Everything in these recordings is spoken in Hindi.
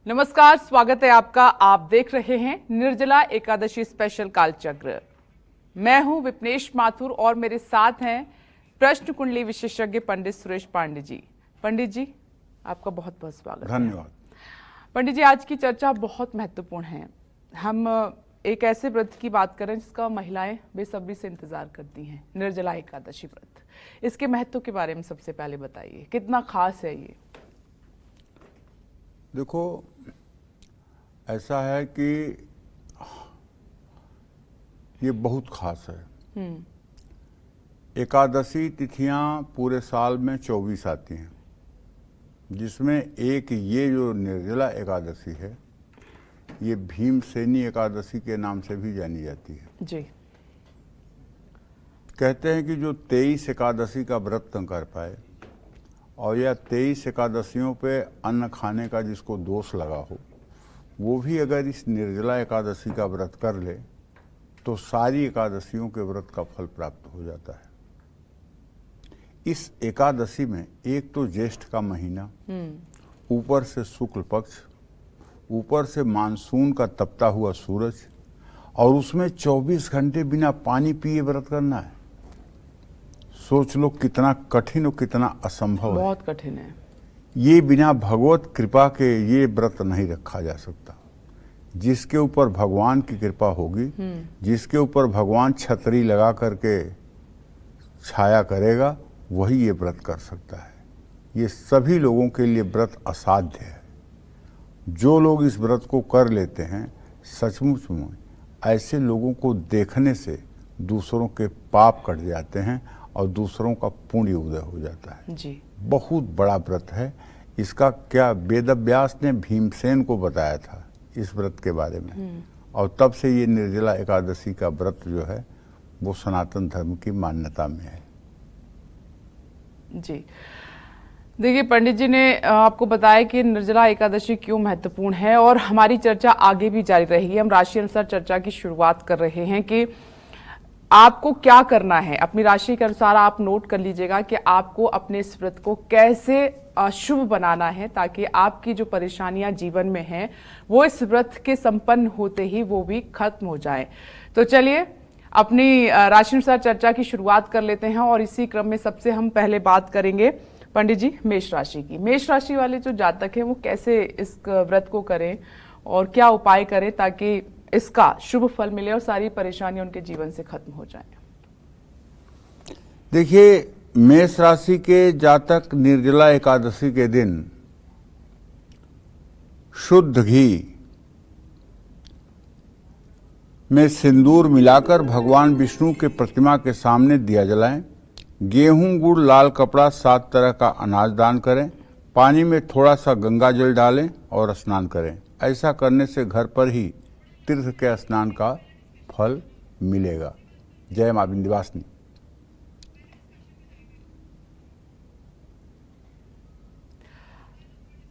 नमस्कार, स्वागत है आपका। आप देख रहे हैं निर्जला एकादशी स्पेशल कालचक्र। मैं हूं विपनेश माथुर और मेरे साथ हैं प्रश्न कुंडली विशेषज्ञ पंडित सुरेश पांडे जी। पंडित जी, आपका बहुत बहुत स्वागत। धन्यवाद। पंडित जी, आज की चर्चा बहुत महत्वपूर्ण है। हम एक ऐसे व्रत की बात करें जिसका महिलाएं बेसब्री से इंतजार करती हैं, निर्जला एकादशी व्रत। इसके महत्व के बारे में सबसे पहले बताइए, कितना खास है ये? देखो, ऐसा है कि ये बहुत खास है। एकादशी तिथियां पूरे साल में 24 आती हैं, जिसमें एक ये जो निर्जला एकादशी है, ये भीमसेनी एकादशी के नाम से भी जानी जाती है जी। कहते हैं कि जो 23 एकादशी का व्रत न कर पाए और या 23 एकादशियों पे अन्न खाने का जिसको दोष लगा हो, वो भी अगर इस निर्जला एकादशी का व्रत कर ले तो सारी एकादशियों के व्रत का फल प्राप्त हो जाता है। इस एकादशी में एक तो ज्येष्ठ का महीना, ऊपर से शुक्ल पक्ष, ऊपर से मानसून का तपता हुआ सूरज, और उसमें 24 घंटे बिना पानी पिए व्रत करना है। सोच लो कितना कठिन और कितना असंभव है। बहुत कठिन है। ये बिना भगवत कृपा के ये व्रत नहीं रखा जा सकता। जिसके ऊपर भगवान की कृपा होगी, जिसके ऊपर भगवान छतरी लगा करके छाया करेगा, वही ये व्रत कर सकता है। ये सभी लोगों के लिए व्रत असाध्य है। जो लोग इस व्रत को कर लेते हैं, सचमुच में ऐसे लोगों को देखने से दूसरों के पाप कट जाते हैं और दूसरों का पुण्य उदय हो जाता है जी। बहुत बड़ा व्रत है। इसका क्या वेदव्यास ने भीमसेन को बताया था इस व्रत के बारे में, और तब से ये निर्जला एकादशी का व्रत जो है वो सनातन धर्म की मान्यता में है। जी, देखिए, पंडित जी ने आपको बताया कि निर्जला एकादशी क्यों महत्वपूर्ण है, और हमारी चर्चा आगे भी जारी रहेगी। हम राशि अनुसार चर्चा की शुरुआत कर रहे हैं कि आपको क्या करना है। अपनी राशि के अनुसार आप नोट कर लीजिएगा कि आपको अपने इस व्रत को कैसे शुभ बनाना है, ताकि आपकी जो परेशानियां जीवन में हैं वो इस व्रत के संपन्न होते ही वो भी खत्म हो जाए। तो चलिए अपनी राशि अनुसार चर्चा की शुरुआत कर लेते हैं, और इसी क्रम में सबसे हम पहले बात करेंगे पंडित जी मेष राशि की। मेष राशि वाले जो जातक हैं वो कैसे इस व्रत को करें और क्या उपाय करें ताकि इसका शुभ फल मिले और सारी परेशानियां उनके जीवन से खत्म हो जाएं? देखिए, मेष राशि के जातक निर्जला एकादशी के दिन शुद्ध घी में सिंदूर मिलाकर भगवान विष्णु के प्रतिमा के सामने दिया जलाएं। गेहूं, गुड़, लाल कपड़ा, 7 तरह का अनाज दान करें। पानी में थोड़ा सा गंगा जल डालें और स्नान करें। ऐसा करने से घर पर ही तीर्थ के स्नान का फल मिलेगा। जय मां विंध्यवासिनी।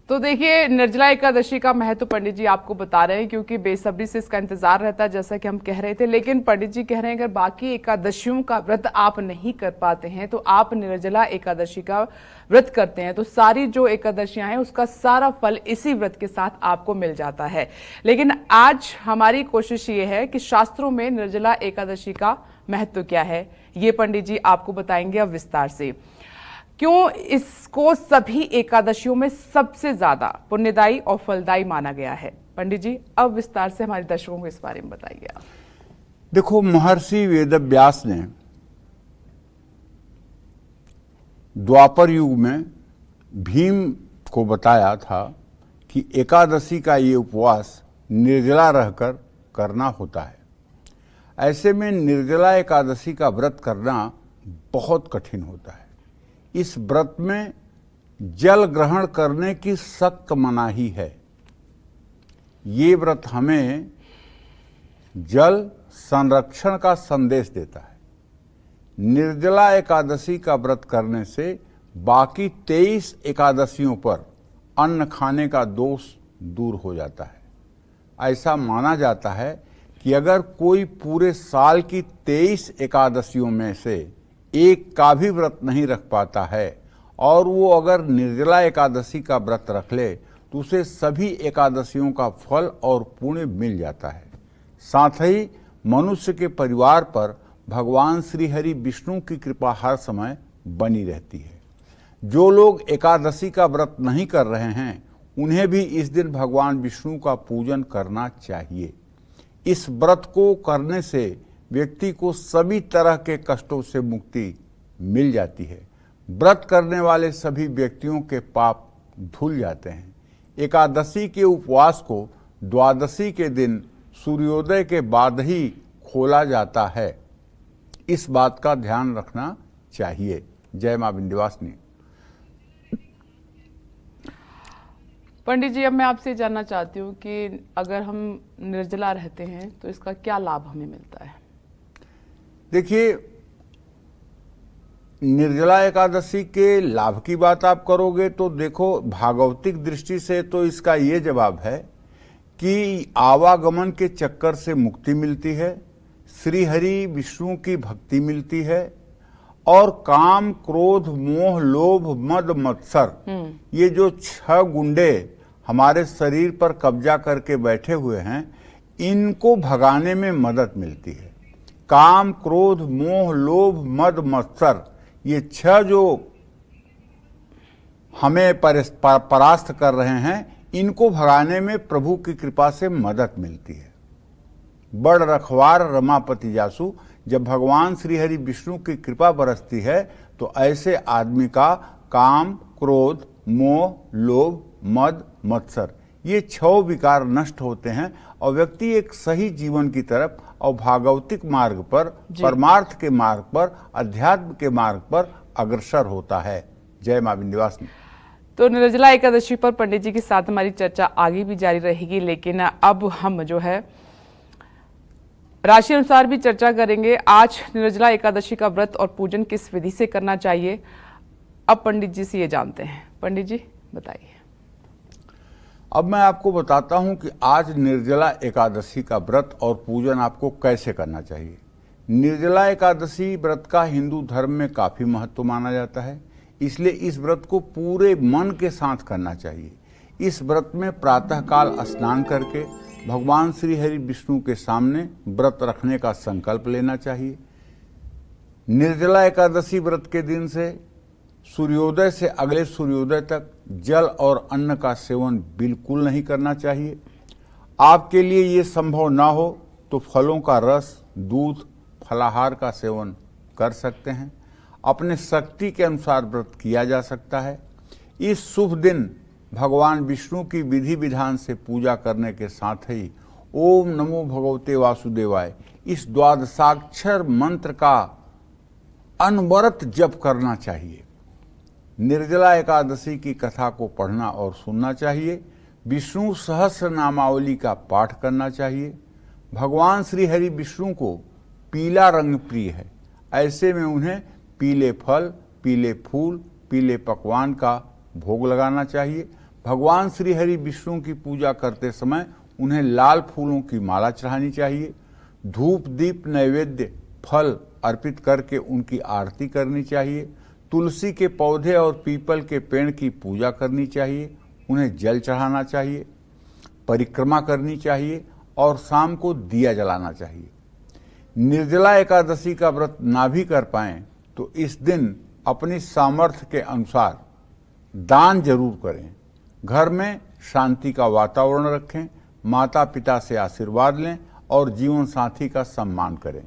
तो देखिए, निर्जला एकादशी का महत्व पंडित जी आपको बता रहे हैं, क्योंकि बेसब्री से इसका इंतजार रहता है, जैसा कि हम कह रहे थे। लेकिन पंडित जी कह रहे हैं अगर बाकी एकादशियों का व्रत आप नहीं कर पाते हैं तो आप निर्जला एकादशी का व्रत करते हैं तो सारी जो एकादशियां हैं उसका सारा फल इसी व्रत के साथ आपको मिल जाता है। लेकिन आज हमारी कोशिश ये है कि शास्त्रों में निर्जला एकादशी का महत्व क्या है, ये पंडित जी आपको बताएंगे अब विस्तार से। क्यों इसको सभी एकादशियों में सबसे ज्यादा पुण्यदायी और फलदायी माना गया है? पंडित जी अब विस्तार से हमारे दर्शकों को इस बारे में बताइए आप। देखो, महर्षि वेदव्यास ने द्वापर युग में भीम को बताया था कि एकादशी का ये उपवास निर्जला रहकर करना होता है। ऐसे में निर्जला एकादशी का व्रत करना बहुत कठिन होता है। इस व्रत में जल ग्रहण करने की सख्त मनाही है। ये व्रत हमें जल संरक्षण का संदेश देता है। निर्जला एकादशी का व्रत करने से बाकी 23 एकादशियों पर अन्न खाने का दोष दूर हो जाता है। ऐसा माना जाता है कि अगर कोई पूरे साल की 23 एकादशियों में से एक का भी व्रत नहीं रख पाता है और वो अगर निर्जला एकादशी का व्रत रख ले तो उसे सभी एकादशियों का फल और पुण्य मिल जाता है। साथ ही मनुष्य के परिवार पर भगवान श्री हरि विष्णु की कृपा हर समय बनी रहती है। जो लोग एकादशी का व्रत नहीं कर रहे हैं उन्हें भी इस दिन भगवान विष्णु का पूजन करना चाहिए। इस व्रत को करने से व्यक्ति को सभी तरह के कष्टों से मुक्ति मिल जाती है। व्रत करने वाले सभी व्यक्तियों के पाप धुल जाते हैं। एकादशी के उपवास को द्वादशी के दिन सूर्योदय के बाद ही खोला जाता है। इस बात का ध्यान रखना चाहिए। जय मां विंध्यवासिनी। पंडित जी, अब मैं आपसे जानना चाहती हूँ कि अगर हम निर्जला रहते हैं तो इसका क्या लाभ हमें मिलता है? देखिए, निर्जला एकादशी के लाभ की बात आप करोगे तो देखो, भागवतिक दृष्टि से तो इसका ये जवाब है कि आवागमन के चक्कर से मुक्ति मिलती है, श्री हरि विष्णु की भक्ति मिलती है और काम, क्रोध, मोह, लोभ, मद, मत्सर, ये जो 6 गुंडे हमारे शरीर पर कब्जा करके बैठे हुए हैं, इनको भगाने में मदद मिलती है। काम, क्रोध, मोह, लोभ, मद, मत्सर, ये 6 जो हमें परास्त कर रहे हैं, इनको भगाने में प्रभु की कृपा से मदद मिलती है। बड़ रखवार रमापति जासु, जब भगवान श्री हरि विष्णु की कृपा बरसती है तो ऐसे आदमी का काम, क्रोध, मोह, लोभ, मद, मत्सर, ये 6 विकार नष्ट होते हैं और व्यक्ति एक सही जीवन की तरफ और भागवतिक मार्ग पर, परमार्थ के मार्ग पर, अध्यात्म के मार्ग पर अग्रसर होता है। जय मां विंध्यवासिनी। तो निर्जला एकादशी पर पंडित जी के साथ हमारी चर्चा आगे भी जारी रहेगी, लेकिन अब हम जो है राशि अनुसार भी चर्चा करेंगे। आज निर्जला एकादशी का व्रत और पूजन किस विधि से करना चाहिए, अब पंडित जी से ये जानते हैं। पंडित जी बताइए। अब मैं आपको बताता हूं कि आज निर्जला एकादशी का व्रत और पूजन आपको कैसे करना चाहिए। निर्जला एकादशी व्रत का हिंदू धर्म में काफी महत्व माना जाता है, इसलिए इस व्रत को पूरे मन के साथ करना चाहिए। इस व्रत में प्रातःकाल स्नान करके भगवान श्री हरि विष्णु के सामने व्रत रखने का संकल्प लेना चाहिए। निर्जला एकादशी व्रत के दिन से सूर्योदय से अगले सूर्योदय तक जल और अन्न का सेवन बिल्कुल नहीं करना चाहिए। आपके लिए ये संभव ना हो तो फलों का रस, दूध, फलाहार का सेवन कर सकते हैं। अपने शक्ति के अनुसार व्रत किया जा सकता है। इस शुभ दिन भगवान विष्णु की विधि विधान से पूजा करने के साथ ही ओम नमो भगवते वासुदेवाय, इस द्वादशाक्षर मंत्र का अनवरत जप करना चाहिए। निर्जला एकादशी की कथा को पढ़ना और सुनना चाहिए। विष्णु सहस्र नामावली का पाठ करना चाहिए। भगवान श्री हरि विष्णु को पीला रंग प्रिय है, ऐसे में उन्हें पीले फल, पीले फूल, पीले पकवान का भोग लगाना चाहिए। भगवान श्री हरि विष्णु की पूजा करते समय उन्हें लाल फूलों की माला चढ़ानी चाहिए। धूप, दीप, नैवेद्य, फल अर्पित करके उनकी आरती करनी चाहिए। तुलसी के पौधे और पीपल के पेड़ की पूजा करनी चाहिए। उन्हें जल चढ़ाना चाहिए, परिक्रमा करनी चाहिए और शाम को दिया जलाना चाहिए। निर्जला एकादशी का व्रत ना भी कर पाएं तो इस दिन अपनी सामर्थ्य के अनुसार दान जरूर करें। घर में शांति का वातावरण रखें, माता पिता से आशीर्वाद लें और जीवन साथी का सम्मान करें।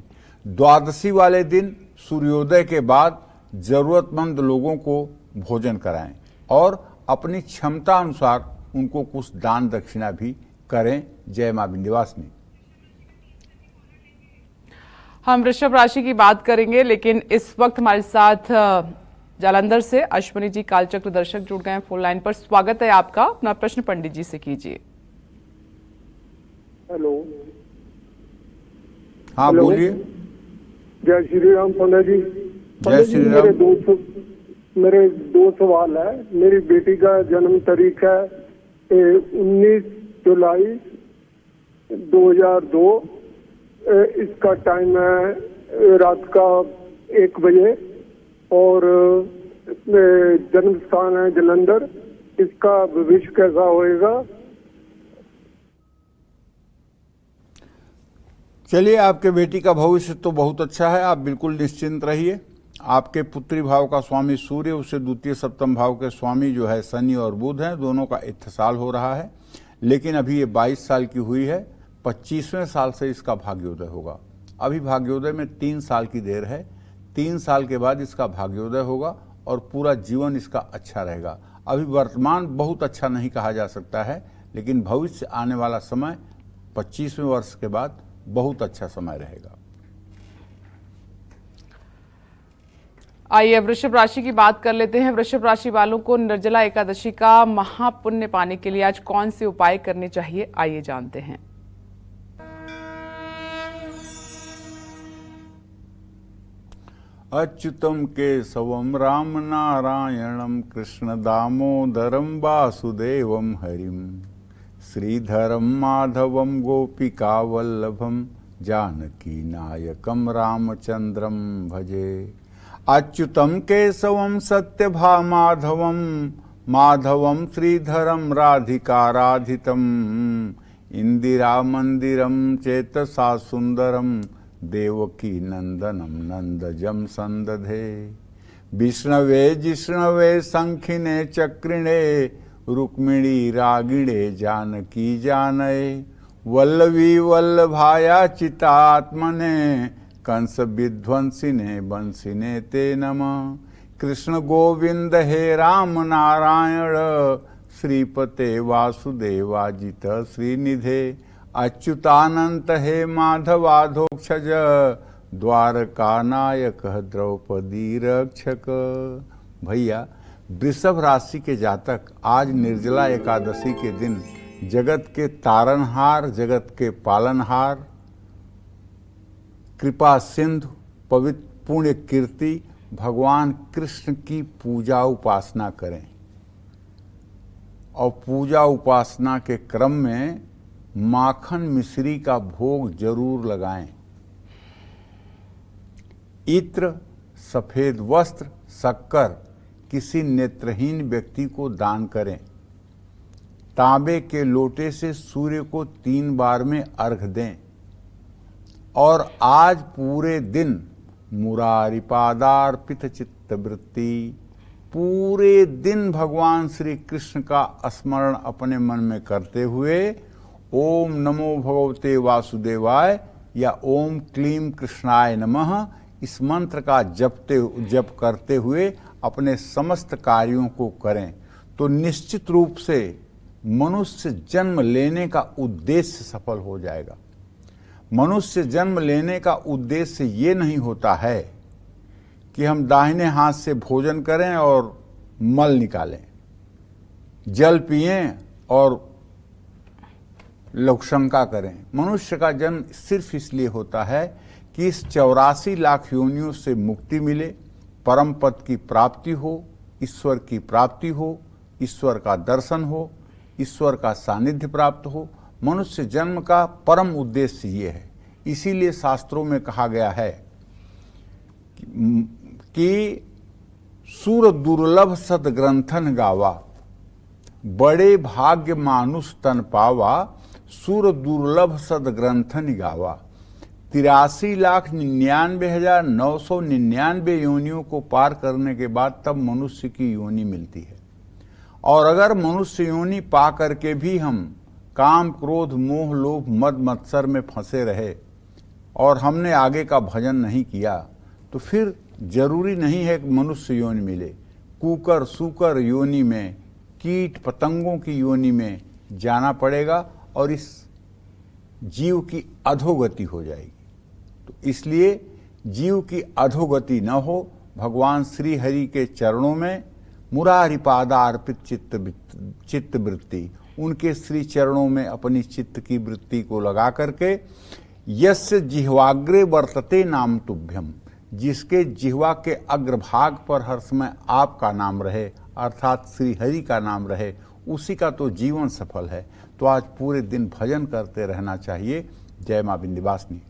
द्वादशी वाले दिन सूर्योदय के बाद जरूरतमंद लोगों को भोजन कराएं और अपनी क्षमता अनुसार उनको कुछ दान दक्षिणा भी करें। जय मां विंध्यवासिनी। हम वृषभ राशि की बात करेंगे, लेकिन इस वक्त हमारे साथ जालंधर से अश्विनी जी कालचक्र दर्शक जुड़ गए हैं फोन लाइन पर। स्वागत है आपका, अपना प्रश्न पंडित जी से कीजिए। हेलो। हाँ बोलिए। जय श्री राम पंडित जी। जय श्री राम। मेरे दो सवाल है। मेरी बेटी का जन्म तारीख है 19 जुलाई 2002। इसका टाइम है रात का 1 बजे और जन्म स्थान है जालंधर इसका भविष्य कैसा होएगा? चलिए, आपके बेटी का भविष्य तो बहुत अच्छा है, आप बिल्कुल निश्चिंत रहिए। आपके पुत्री भाव का स्वामी सूर्य, उससे द्वितीय सप्तम भाव के स्वामी जो है शनि और बुध हैं, दोनों का इत्तेसाल हो रहा है। लेकिन अभी ये 22 साल की हुई है, 25वें साल से इसका भाग्योदय होगा। अभी भाग्योदय में 3 साल की देर है, 3 साल के बाद इसका भाग्योदय होगा और पूरा जीवन इसका अच्छा रहेगा। अभी वर्तमान बहुत अच्छा नहीं कहा जा सकता है, लेकिन भविष्य आने वाला समय 25वें वर्ष के बाद बहुत अच्छा समय रहेगा। आइए वृषभ राशि की बात कर लेते हैं। वृषभ राशि वालों को निर्जला एकादशी का महापुण्य पाने के लिए आज कौन से उपाय करने चाहिए, आइए जानते हैं। अच्युतम केशवम राम नारायणम कृष्ण दामोदरम वासुदेवम हरिम श्रीधरम माधवम गोपिका वल्लभम जानकी नायकम रामचंद्रम भजे। अच्युतम केशवम सत्यभामाधवम माधवम श्रीधरम राधिकाराधितम इंदिरा मंदिरम चेतसा सुंदरम देवकी नंदनम नंदजम संदधे। विष्णवे जिष्णवे शंखिने चक्रिणे रुक्मिणी रागिणे जानकी जानय वल्लवी वल्लभाया चितात्मने कंस विध्वंसिने बंसिने ते नमः। कृष्ण गोविंद हे राम नारायण श्रीपते वासुदेवाजित श्रीनिधे। अच्युतानंत हे माधवाधोक्षज द्वारका नायक द्रौपदी रक्षक। भैया, वृषभ राशि के जातक आज निर्जला एकादशी के दिन जगत के तारनहार, जगत के पालनहार, कृपा सिंधु, पवित्र पुण्य कीर्ति भगवान कृष्ण की पूजा उपासना करें और पूजा उपासना के क्रम में माखन मिश्री का भोग जरूर लगाएं। इत्र, सफेद वस्त्र, शक्कर किसी नेत्रहीन व्यक्ति को दान करें। तांबे के लोटे से सूर्य को 3 बार में अर्घ दें और आज पूरे दिन मुरारी पादार्पित चित्तवृत्ति, पूरे दिन भगवान श्री कृष्ण का स्मरण अपने मन में करते हुए ओम नमो भगवते वासुदेवाय या ओम क्लीम कृष्णाय नमः इस मंत्र का जप करते हुए अपने समस्त कार्यों को करें तो निश्चित रूप से मनुष्य जन्म लेने का उद्देश्य सफल हो जाएगा। मनुष्य जन्म लेने का उद्देश्य ये नहीं होता है कि हम दाहिने हाथ से भोजन करें और मल निकालें, जल पिएं और लघुशंका करें। मनुष्य का जन्म सिर्फ इसलिए होता है कि इस 84 लाख योनियों से मुक्ति मिले, परम पद की प्राप्ति हो, ईश्वर की प्राप्ति हो, ईश्वर का दर्शन हो, ईश्वर का सानिध्य प्राप्त हो। मनुष्य जन्म का परम उद्देश्य ये है। इसीलिए शास्त्रों में कहा गया है कि सूर दुर्लभ सदग्रंथन गावा, बड़े भाग्य मानुष तन पावा, सूर दुर्लभ सदग्रंथन गावा। 83,99,999 योनियों को पार करने के बाद तब मनुष्य की योनि मिलती है। और अगर मनुष्य योनि पा करके भी हम काम, क्रोध, मोह, लोभ, मद मत्सर में फंसे रहे और हमने आगे का भजन नहीं किया तो फिर जरूरी नहीं है कि मनुष्य योनि मिले। कुकर, सूकर योनि में, कीट पतंगों की योनि में जाना पड़ेगा और इस जीव की अधोगति हो जाएगी। तो इसलिए जीव की अधोगति न हो, भगवान श्री हरि के चरणों में मुरारी पादा अर्पित चित्त वृत्ति, उनके श्री चरणों में अपनी चित्त की वृत्ति को लगा करके यस्य जिह्वाग्रे वर्तते नाम तुभ्यम, जिसके जिह्वा के अग्रभाग पर हर समय आपका नाम रहे अर्थात श्री हरि का नाम रहे, उसी का तो जीवन सफल है। तो आज पूरे दिन भजन करते रहना चाहिए। जय मां विंध्यवासिनी।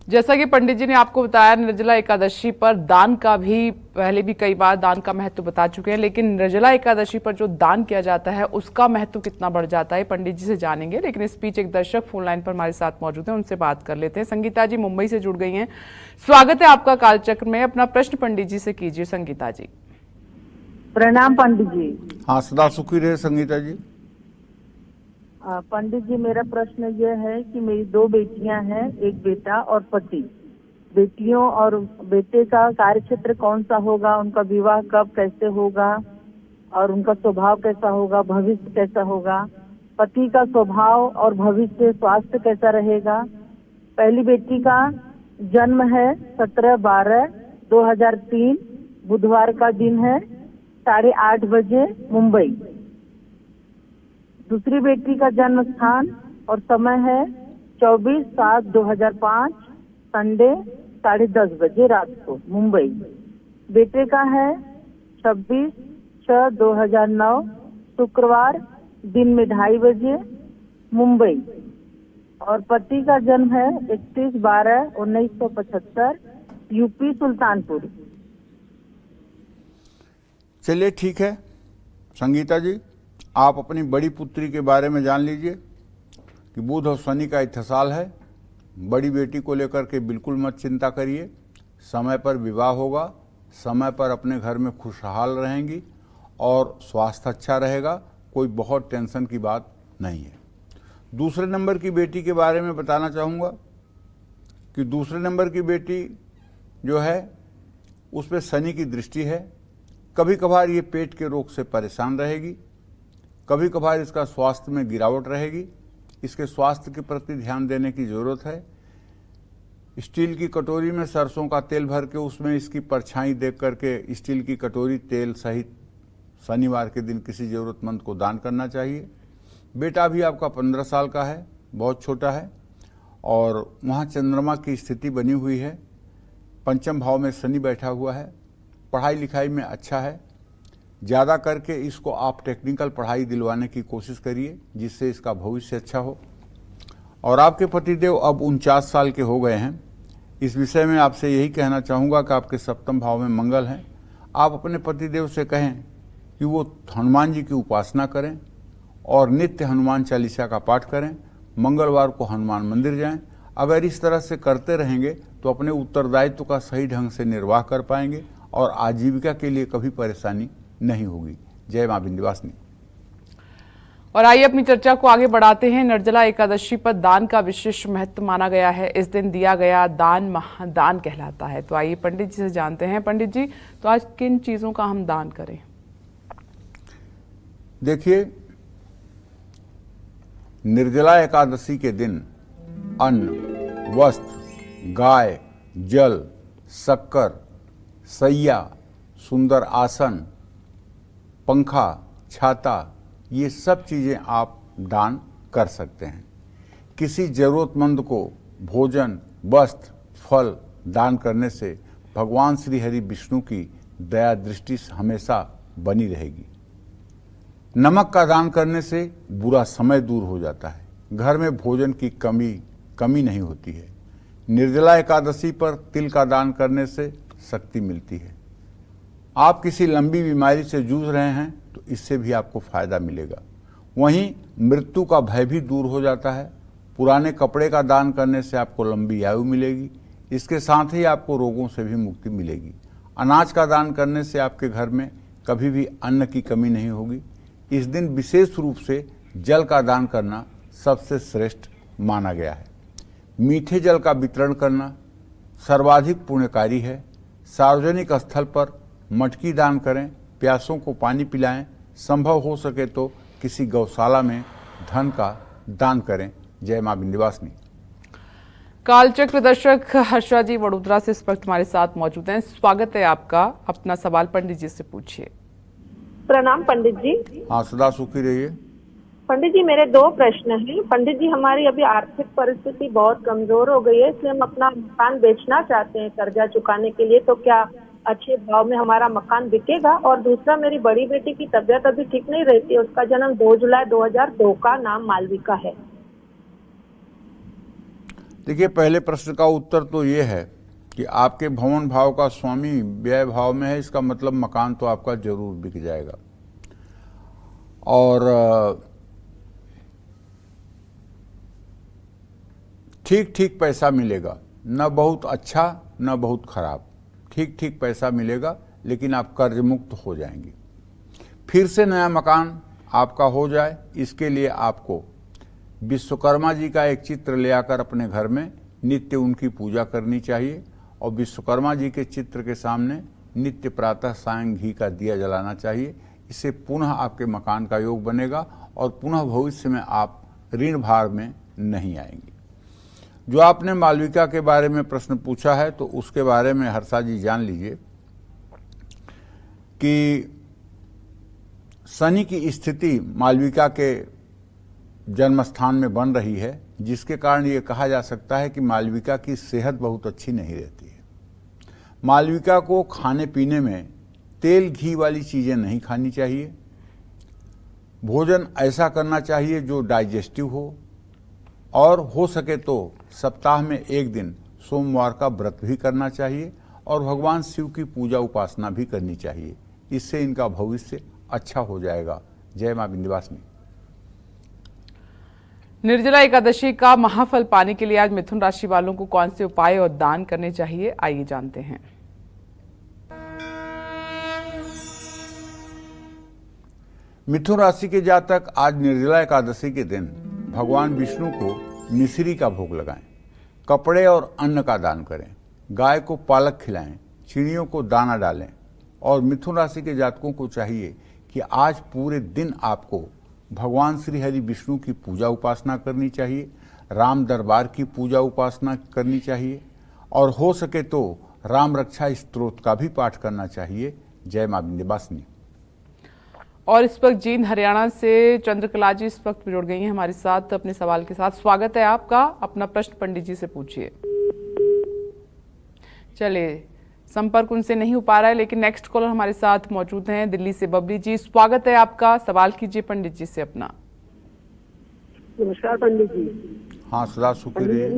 जैसा कि पंडित जी ने आपको बताया, निर्जला एकादशी पर दान का भी पहले भी कई बार दान का महत्व बता चुके हैं, लेकिन निर्जला एकादशी पर जो दान किया जाता है उसका महत्व कितना बढ़ जाता है पंडित जी से जानेंगे। लेकिन इस बीच एक दर्शक फोन लाइन पर हमारे साथ मौजूद हैं, उनसे बात कर लेते हैं। संगीता जी मुंबई से जुड़ गई हैं, स्वागत है आपका कालचक्र में। अपना प्रश्न पंडित जी से कीजिए। संगीता जी प्रणाम पंडित जी। हाँ, सदा सुखी रहे संगीता जी। पंडित जी, मेरा प्रश्न यह है कि मेरी 2 बेटियां हैं, एक बेटा और पति। बेटियों और बेटे का कार्यक्षेत्र कौन सा होगा, उनका विवाह कब कैसे होगा और उनका स्वभाव कैसा होगा, भविष्य कैसा होगा, पति का स्वभाव और भविष्य स्वास्थ्य कैसा रहेगा। पहली बेटी का जन्म है 17/12/2003, बुधवार का दिन है, 8:30 बजे, मुंबई। दूसरी बेटी का जन्म स्थान और समय है 24/7/2005, संडे, 10:30 बजे रात को, मुंबई। बेटे का है 26/6/2009, शुक्रवार, दिन में 2:30 बजे, मुंबई। और पति का जन्म है 31/12/1975, यूपी, सुल्तानपुर। चलिए ठीक है संगीता जी, आप अपनी बड़ी पुत्री के बारे में जान लीजिए कि बुध और शनि का इत्तेसाल है। बड़ी बेटी को लेकर के बिल्कुल मत चिंता करिए, समय पर विवाह होगा, समय पर अपने घर में खुशहाल रहेंगी और स्वास्थ्य अच्छा रहेगा, कोई बहुत टेंशन की बात नहीं है। दूसरे नंबर की बेटी के बारे में बताना चाहूँगा कि दूसरे नंबर की बेटी जो है उस पर शनि की दृष्टि है। कभी कभार ये पेट के रोग से परेशान रहेगी, कभी कभार इसका स्वास्थ्य में गिरावट रहेगी। इसके स्वास्थ्य के प्रति ध्यान देने की ज़रूरत है। स्टील की कटोरी में सरसों का तेल भर के उसमें इसकी परछाई देख करके स्टील की कटोरी तेल सहित शनिवार के दिन किसी ज़रूरतमंद को दान करना चाहिए। बेटा भी आपका 15 साल का है, बहुत छोटा है, और वहाँ चंद्रमा की स्थिति बनी हुई है, पंचम भाव में शनि बैठा हुआ है, पढ़ाई लिखाई में अच्छा है। ज़्यादा करके इसको आप टेक्निकल पढ़ाई दिलवाने की कोशिश करिए जिससे इसका भविष्य अच्छा हो। और आपके पतिदेव अब 49 साल के हो गए हैं। इस विषय में आपसे यही कहना चाहूँगा कि आपके सप्तम भाव में मंगल हैं। आप अपने पतिदेव से कहें कि वो हनुमान जी की उपासना करें और नित्य हनुमान चालीसा का पाठ करें। मंगलवार को हनुमान मंदिर जाएं। अगर इस तरह से करते रहेंगे तो अपने उत्तरदायित्व का सही ढंग से निर्वाह कर पाएंगे और आजीविका के लिए कभी परेशानी नहीं होगी। जय मां विंध्यवासिनी। और आइए अपनी चर्चा को आगे बढ़ाते हैं। निर्जला एकादशी पर दान का विशेष महत्व माना गया है। इस दिन दिया गया दान महादान कहलाता है। तो आइए पंडित जी से जानते हैं। पंडित जी, तो आज किन चीजों का हम दान करें? देखिए, निर्जला एकादशी के दिन अन्न, वस्त्र, गाय, जल, शक्कर, सैया, सुंदर आसन, पंखा, छाता, ये सब चीज़ें आप दान कर सकते हैं। किसी ज़रूरतमंद को भोजन, वस्त्र, फल दान करने से भगवान श्री हरि विष्णु की दया दृष्टि हमेशा बनी रहेगी। नमक का दान करने से बुरा समय दूर हो जाता है, घर में भोजन की कमी नहीं होती है। निर्जला एकादशी पर तिल का दान करने से शक्ति मिलती है। आप किसी लंबी बीमारी से जूझ रहे हैं तो इससे भी आपको फायदा मिलेगा। वहीं मृत्यु का भय भी दूर हो जाता है। पुराने कपड़े का दान करने से आपको लंबी आयु मिलेगी। इसके साथ ही आपको रोगों से भी मुक्ति मिलेगी। अनाज का दान करने से आपके घर में कभी भी अन्न की कमी नहीं होगी। इस दिन विशेष रूप से जल का दान करना सबसे श्रेष्ठ माना गया है। मीठे जल का वितरण करना सर्वाधिक पुण्यकारी है। सार्वजनिक स्थल पर मटकी दान करें, प्यासों को पानी पिलाएं, संभव हो सके तो किसी गौशाला में धन का दान करें। जय मां विंध्यवासिनी। कालचक्र दर्शक हर्षा जी वडोदरा से इस वक्त हमारे साथ मौजूद हैं। स्वागत है आपका। अपना सवाल पंडित जी से पूछिए। प्रणाम पंडित जी। हाँ, सदा सुखी रहिए। पंडित जी, मेरे 2 प्रश्न हैं। पंडित जी, हमारी अभी आर्थिक परिस्थिति बहुत कमजोर हो गई है, इसलिए हम अपना मकान बेचना चाहते हैं कर्जा चुकाने के लिए। तो क्या अच्छे भाव में हमारा मकान बिकेगा? और दूसरा, मेरी बड़ी बेटी की तबीयत अभी ठीक नहीं रहती है। उसका जन्म 2 जुलाई 2002 का, नाम मालविका है। देखिए, पहले प्रश्न का उत्तर तो ये है कि आपके भवन भाव का स्वामी व्यय भाव में है, इसका मतलब मकान तो आपका जरूर बिक जाएगा। और ठीक ठीक पैसा मिलेगा, न बहुत अच्छा न बहुत खराब, ठीक ठीक पैसा मिलेगा, लेकिन आप कर्ज मुक्त हो जाएंगे। फिर से नया मकान आपका हो जाए, इसके लिए आपको विश्वकर्मा जी का एक चित्र ले आकर अपने घर में नित्य उनकी पूजा करनी चाहिए और विश्वकर्मा जी के चित्र के सामने नित्य प्रातः सायं घी का दिया जलाना चाहिए। इससे पुनः आपके मकान का योग बनेगा और पुनः भविष्य में आप ऋण भार में नहीं आएंगे। जो आपने मालविका के बारे में प्रश्न पूछा है, तो उसके बारे में हर्षा जी जान लीजिए कि शनि की स्थिति मालविका के जन्म स्थान में बन रही है, जिसके कारण ये कहा जा सकता है कि मालविका की सेहत बहुत अच्छी नहीं रहती है। मालविका को खाने पीने में तेल घी वाली चीज़ें नहीं खानी चाहिए। भोजन ऐसा करना चाहिए जो डाइजेस्टिव हो, और हो सके तो सप्ताह में एक दिन सोमवार का व्रत भी करना चाहिए और भगवान शिव की पूजा उपासना भी करनी चाहिए। इससे इनका भविष्य अच्छा हो जाएगा। जय मां विंध्यवासिनी। निर्जला एकादशी का महाफल पाने के लिए आज मिथुन राशि वालों को कौन से उपाय और दान करने चाहिए, आइए जानते हैं। मिथुन राशि के जातक आज निर्जला एकादशी के दिन भगवान विष्णु को मिश्री का भोग लगाएं, कपड़े और अन्न का दान करें, गाय को पालक खिलाएं, चिड़ियों को दाना डालें। और मिथुन राशि के जातकों को चाहिए कि आज पूरे दिन आपको भगवान श्री हरि विष्णु की पूजा उपासना करनी चाहिए, राम दरबार की पूजा उपासना करनी चाहिए और हो सके तो राम रक्षा स्तोत्र का भी पाठ करना चाहिए। जय मां विंध्यवासिनी। और इस वक्त जींद हरियाणा से चंद्रकला जी इस वक्त जुड़ गई हैं हमारे साथ अपने सवाल के साथ। स्वागत है आपका, अपना प्रश्न पंडित जी से पूछिए। चलिए, संपर्क उनसे नहीं हो पा रहा है, लेकिन नेक्स्ट कॉलर हमारे साथ मौजूद हैं दिल्ली से बबली जी। स्वागत है आपका, सवाल कीजिए पंडित जी से अपना। नमस्कार पंडित जी। हाँ, सदा सुखी रहिए।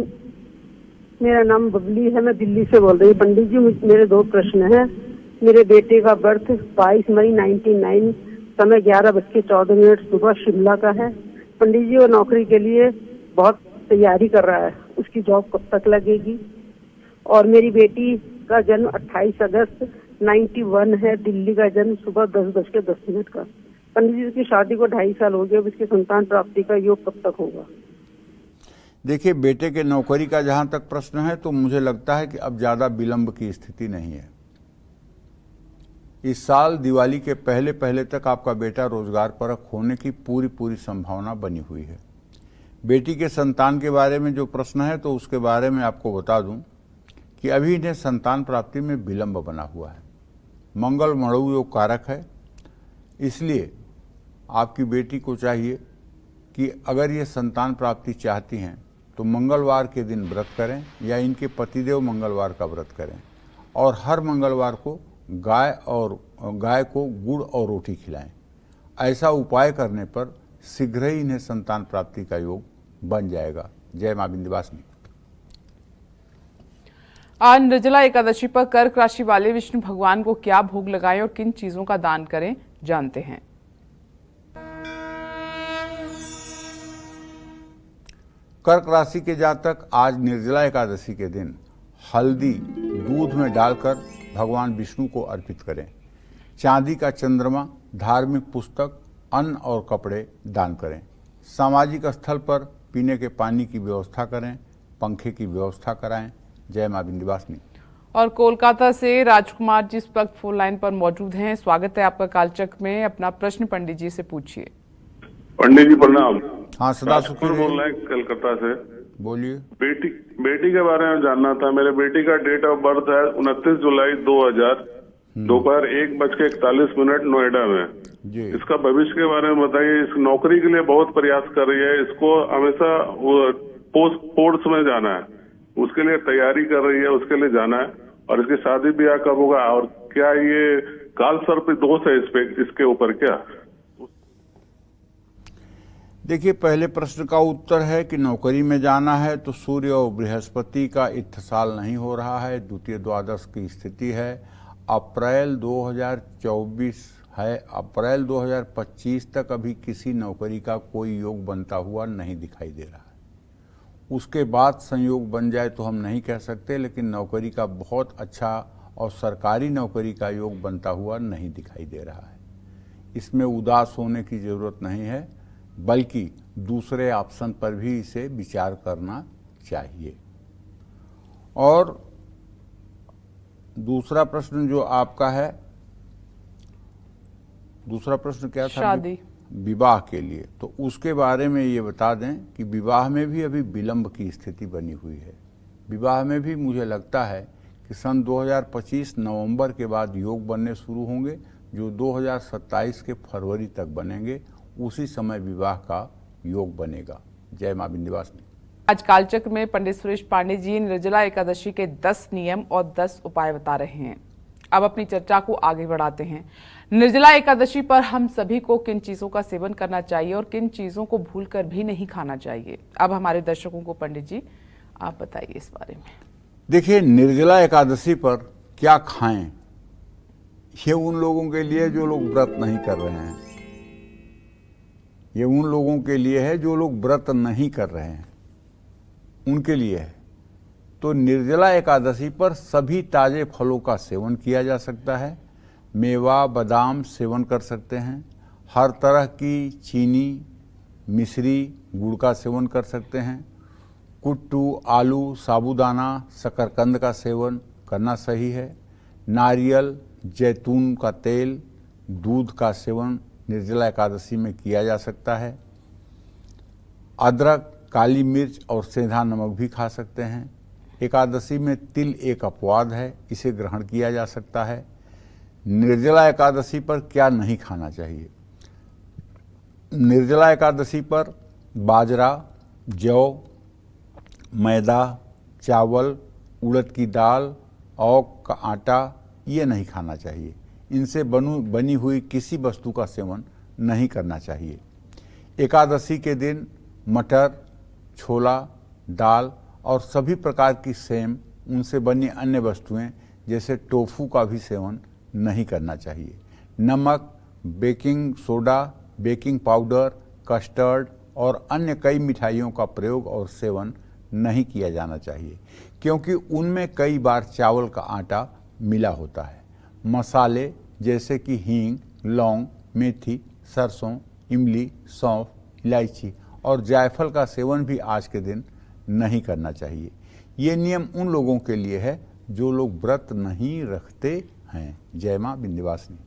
मेरा नाम बबली है, मैं दिल्ली से बोल रही हूँ। पंडित जी, मेरे दो प्रश्न हैं। मेरे बेटे का बर्थ 22 मई 1999, समय 11:14 सुबह शिमला का है। पंडित जी, वो नौकरी के लिए बहुत तैयारी कर रहा है, उसकी जॉब कब तक लगेगी? और मेरी बेटी का जन्म 28 अगस्त 91 है, दिल्ली का जन्म, सुबह 10:10 का। पंडित जी, उसकी शादी को 2.5 साल हो गए, अब इसकी संतान प्राप्ति का योग कब तक होगा? देखिए, बेटे के नौकरी का जहां तक प्रश्न है, तो मुझे लगता है कि अब ज्यादा विलंब की स्थिति नहीं है। इस साल दिवाली के पहले पहले तक आपका बेटा रोजगार परक होने की पूरी संभावना बनी हुई है। बेटी के संतान के बारे में जो प्रश्न है, तो उसके बारे में आपको बता दूं कि अभी इन्हें संतान प्राप्ति में विलंब बना हुआ है। मंगल मणु योग कारक है, इसलिए आपकी बेटी को चाहिए कि अगर ये संतान प्राप्ति चाहती हैं तो मंगलवार के दिन व्रत करें या इनके पतिदेव मंगलवार का व्रत करें और हर मंगलवार को गाय को गुड़ और रोटी खिलाएं। ऐसा उपाय करने पर शीघ्र ही इन्हें संतान प्राप्ति का योग बन जाएगा। जय मां विंध्यवासिनी। आज निर्जला एकादशी पर कर्क राशि वाले विष्णु भगवान को क्या भोग लगाएं और किन चीजों का दान करें, जानते हैं। कर्क राशि के जातक आज निर्जला एकादशी के दिन हल्दी दूध में डालकर भगवान विष्णु को अर्पित करें। चांदी का चंद्रमा, धार्मिक पुस्तक, अन्न और कपड़े दान करें। सामाजिक स्थल पर पीने के पानी की व्यवस्था करें, पंखे की व्यवस्था कराएं। जय मां विंध्यवासिनी। और कोलकाता से राजकुमार जी इस वक्त फोन लाइन पर मौजूद हैं। स्वागत है आपका कालचक्र में, अपना प्रश्न पंडित जी से पूछिए। पंडित जी प्रणाम। हाँ, सदा सुखी रहिए। बोल रहे हैं कलकत्ता से। बोलिए। बेटी के बारे में जानना था। मेरे बेटी का डेट ऑफ बर्थ है 29 जुलाई 2000, दोपहर 1:41 नोएडा में जी। इसका भविष्य के बारे में बताइए। इस नौकरी के लिए बहुत प्रयास कर रही है, इसको हमेशा फोर्स में जाना है, उसके लिए तैयारी कर रही है, उसके लिए जाना है। और इसकी शादी ब्याह कब होगा और क्या ये काल सर्प दोष है इसके ऊपर क्या? देखिए, पहले प्रश्न का उत्तर है कि नौकरी में जाना है तो सूर्य और बृहस्पति का इत्तिसाल नहीं हो रहा है। द्वितीय द्वादश की स्थिति है, अप्रैल 2024 है, अप्रैल 2025 तक अभी किसी नौकरी का कोई योग बनता हुआ नहीं दिखाई दे रहा है। उसके बाद संयोग बन जाए तो हम नहीं कह सकते, लेकिन नौकरी का बहुत अच्छा और सरकारी नौकरी का योग बनता हुआ नहीं दिखाई दे रहा है। इसमें उदास होने की ज़रूरत नहीं है, बल्कि दूसरे ऑप्शन पर भी इसे विचार करना चाहिए। और दूसरा प्रश्न जो आपका है, दूसरा प्रश्न क्या था? शादी, विवाह के लिए। तो उसके बारे में ये बता दें कि विवाह में भी अभी विलंब की स्थिति बनी हुई है। विवाह में भी मुझे लगता है कि सन 2025 नवंबर के बाद योग बनने शुरू होंगे, जो 2027 के फरवरी तक बनेंगे। उसी समय विवाह का योग बनेगा। जय मां विंध्यवासिनी। आज कालचक्र में पंडित सुरेश पांडे जी निर्जला एकादशी के 10 नियम और 10 उपाय बता रहे हैं। अब अपनी चर्चा को आगे बढ़ाते हैं। निर्जला एकादशी पर हम सभी को किन चीजों का सेवन करना चाहिए और किन चीजों को भूलकर भी नहीं खाना चाहिए? अब हमारे दर्शकों को पंडित जी आप बताइए इस बारे में। देखिए, निर्जला एकादशी पर क्या खाएं, ये उन लोगों के लिए जो लोग व्रत नहीं कर रहे हैं। ये उन लोगों के लिए है जो लोग व्रत नहीं कर रहे हैं, उनके लिए है। तो निर्जला एकादशी पर सभी ताजे फलों का सेवन किया जा सकता है। मेवा, बादाम सेवन कर सकते हैं। हर तरह की चीनी, मिश्री, गुड़ का सेवन कर सकते हैं। कुट्टू, आलू, साबूदाना, शकरकंद का सेवन करना सही है। नारियल, जैतून का तेल, दूध का सेवन निर्जला एकादशी में किया जा सकता है। अदरक, काली मिर्च और सेंधा नमक भी खा सकते हैं। एकादशी में तिल एक अपवाद है, इसे ग्रहण किया जा सकता है। निर्जला एकादशी पर क्या नहीं खाना चाहिए? निर्जला एकादशी पर बाजरा, जौ, मैदा, चावल, उड़द की दाल, औक का आटा ये नहीं खाना चाहिए। इनसे बनी हुई किसी वस्तु का सेवन नहीं करना चाहिए। एकादशी के दिन मटर, छोला, दाल और सभी प्रकार की सेम, उनसे बनी अन्य वस्तुएं जैसे टोफू का भी सेवन नहीं करना चाहिए। नमक, baking soda, baking powder, custard और अन्य कई मिठाइयों का प्रयोग और सेवन नहीं किया जाना चाहिए, क्योंकि उनमें कई बार चावल का आटा मिला होता है। मसाले जैसे कि हींग, लौंग, मेथी, सरसों, इमली, सौंफ, इलायची और जायफल का सेवन भी आज के दिन नहीं करना चाहिए। ये नियम उन लोगों के लिए है जो लोग व्रत नहीं रखते हैं। जय मां विंध्यवासिनी।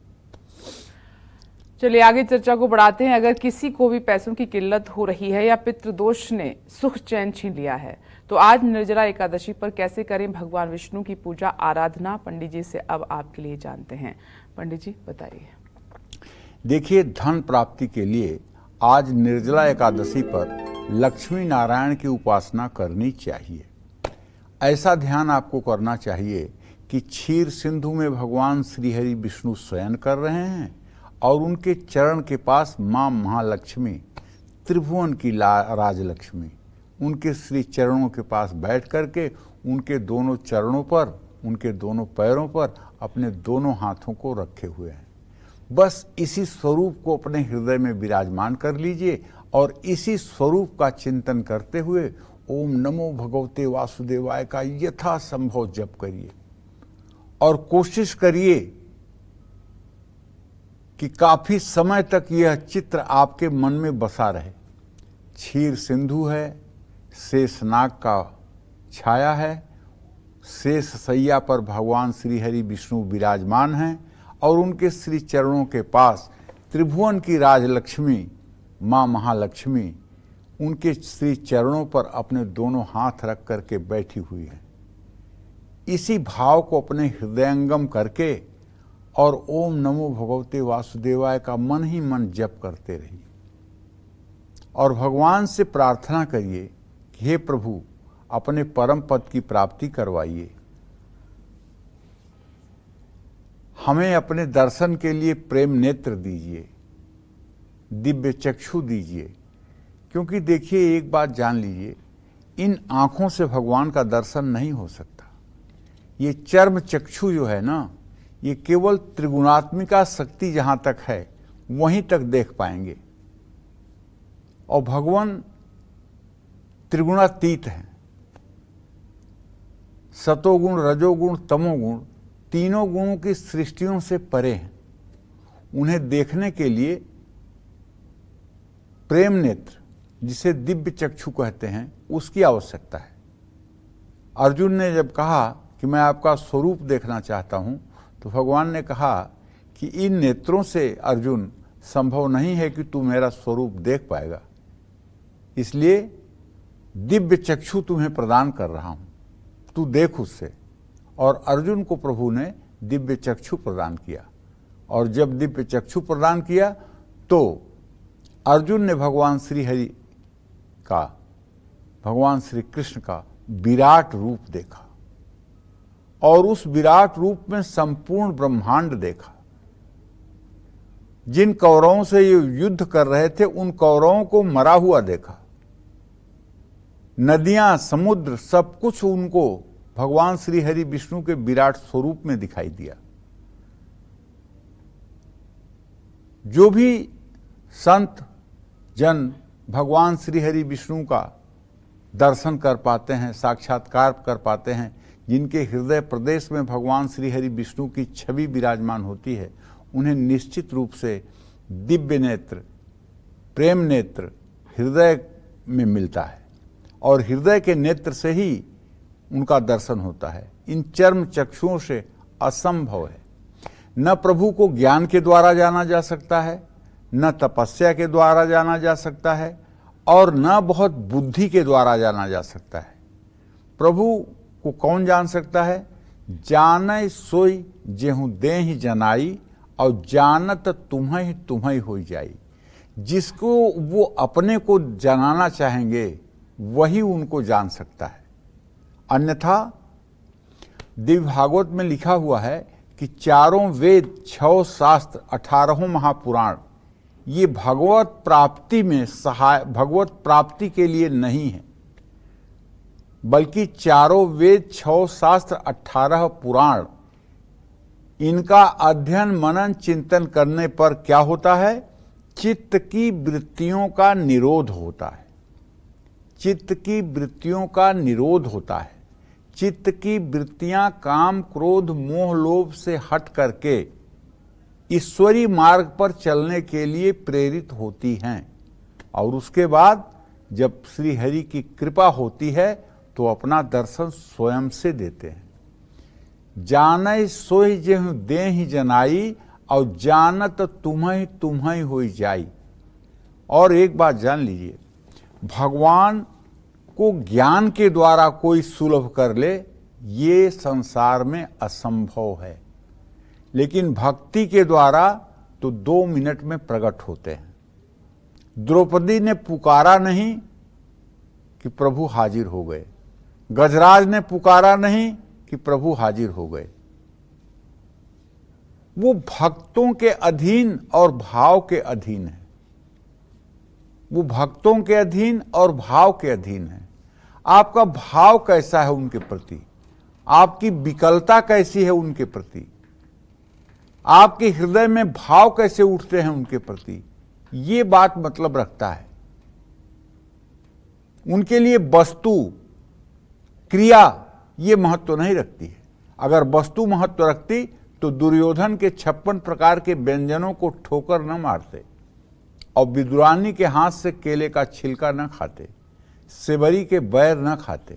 चलिए आगे चर्चा को बढ़ाते हैं। अगर किसी को भी पैसों की किल्लत हो रही है या पितृदोष ने सुख चैन छीन लिया है, तो आज निर्जला एकादशी पर कैसे करें भगवान विष्णु की पूजा आराधना? पंडित जी से अब आपके लिए जानते हैं। पंडित जी बताइए। देखिए, धन प्राप्ति के लिए आज निर्जला एकादशी पर लक्ष्मी नारायण की उपासना करनी चाहिए। ऐसा ध्यान आपको करना चाहिए कि क्षीर सिंधु में भगवान श्री हरि विष्णु शयन कर रहे हैं और उनके चरण के पास मां महालक्ष्मी, त्रिभुवन की राजलक्ष्मी, उनके श्री चरणों के पास बैठ करके उनके दोनों चरणों पर, उनके दोनों पैरों पर अपने दोनों हाथों को रखे हुए हैं। बस इसी स्वरूप को अपने हृदय में विराजमान कर लीजिए और इसी स्वरूप का चिंतन करते हुए ओम नमो भगवते वासुदेवाय का यथासंभव जप करिए और कोशिश करिए कि काफी समय तक यह चित्र आपके मन में बसा रहे। क्षीर सिंधु है, शेषनाग का छाया है, शेष सैया पर भगवान श्री हरि विष्णु विराजमान हैं और उनके श्री चरणों के पास त्रिभुवन की राजलक्ष्मी मां महालक्ष्मी उनके श्री चरणों पर अपने दोनों हाथ रख करके बैठी हुई है। इसी भाव को अपने हृदयंगम करके और ओम नमो भगवते वासुदेवाय का मन ही मन जप करते रहिए और भगवान से प्रार्थना करिए कि हे प्रभु, अपने परम पद की प्राप्ति करवाइए, हमें अपने दर्शन के लिए प्रेम नेत्र दीजिए, दिव्य चक्षु दीजिए, क्योंकि देखिए, एक बात जान लीजिए, इन आंखों से भगवान का दर्शन नहीं हो सकता। ये चर्म चक्षु जो है ना, ये केवल त्रिगुणात्मिका शक्ति जहां तक है वहीं तक देख पाएंगे, और भगवान त्रिगुणातीत हैं। सतोगुण, रजोगुण, तमोगुण, तीनों गुणों की सृष्टियों से परे हैं। उन्हें देखने के लिए प्रेम नेत्र, जिसे दिव्य चक्षु कहते हैं, उसकी आवश्यकता है। अर्जुन ने जब कहा कि मैं आपका स्वरूप देखना चाहता हूं, तो भगवान ने कहा कि इन नेत्रों से अर्जुन संभव नहीं है कि तू मेरा स्वरूप देख पाएगा, इसलिए दिव्य चक्षु तुम्हें प्रदान कर रहा हूं, तू देख उससे। और अर्जुन को प्रभु ने दिव्य चक्षु प्रदान किया, और जब दिव्य चक्षु प्रदान किया तो अर्जुन ने भगवान श्री हरि का, भगवान श्री कृष्ण का विराट रूप देखा, और उस विराट रूप में संपूर्ण ब्रह्मांड देखा। जिन कौरवों से ये युद्ध कर रहे थे, उन कौरवों को मरा हुआ देखा। नदियां, समुद्र, सब कुछ उनको भगवान श्री हरि विष्णु के विराट स्वरूप में दिखाई दिया। जो भी संत जन भगवान श्री हरि विष्णु का दर्शन कर पाते हैं, साक्षात्कार कर पाते हैं, जिनके हृदय प्रदेश में भगवान श्री हरि विष्णु की छवि विराजमान होती है, उन्हें निश्चित रूप से दिव्य नेत्र, प्रेम नेत्र हृदय में मिलता है, और हृदय के नेत्र से ही उनका दर्शन होता है। इन चर्म चक्षुओं से असंभव है। न प्रभु को ज्ञान के द्वारा जाना जा सकता है, न तपस्या के द्वारा जाना जा सकता है, और न बहुत बुद्धि के द्वारा जाना जा सकता है। प्रभु को कौन जान सकता है? जानय सोई जेहू देहि जनाई, और जानत तुम्हें तुम्हें हो जाई। जिसको वो अपने को जनाना चाहेंगे वही उनको जान सकता है। अन्यथा दिव्य भागवत में लिखा हुआ है कि चारों वेद, 6 शास्त्र, 18 महापुराण ये भगवत प्राप्ति में भगवत प्राप्ति के लिए नहीं है, बल्कि चारों वेद, 6 शास्त्र, 18 पुराण, इनका अध्ययन, मनन, चिंतन करने पर क्या होता है? चित्त की वृत्तियों का निरोध होता है। चित्त की वृत्तियों का निरोध होता है। चित्त की वृत्तियां काम, क्रोध, मोह, लोभ से हट करके ईश्वरी मार्ग पर चलने के लिए प्रेरित होती हैं, और उसके बाद जब श्री हरि की कृपा होती है तो अपना दर्शन स्वयं से देते हैं। जानय सोई जेहु देहि जनाई, और जानत तुम्हें तुम्हें होई जाई। और एक बात जान लीजिए, भगवान को ज्ञान के द्वारा कोई सुलभ कर ले, ये संसार में असंभव है, लेकिन भक्ति के द्वारा तो 2 मिनट में प्रकट होते हैं। द्रौपदी ने पुकारा नहीं कि प्रभु हाजिर हो गए, गजराज ने पुकारा नहीं कि प्रभु हाजिर हो गए। वो भक्तों के अधीन और भाव के अधीन है। वो भक्तों के अधीन और भाव के अधीन है। आपका भाव कैसा है उनके प्रति, आपकी विकलता कैसी है उनके प्रति, आपके हृदय में भाव कैसे उठते हैं उनके प्रति, ये बात मतलब रखता है। उनके लिए वस्तु, क्रिया ये महत्व नहीं रखती है। अगर वस्तु महत्व रखती तो दुर्योधन के 56 प्रकार के व्यंजनों को ठोकर न मारते, और विदुरानी के हाथ से केले का छिलका न खाते, सेवरी के बैर न खाते।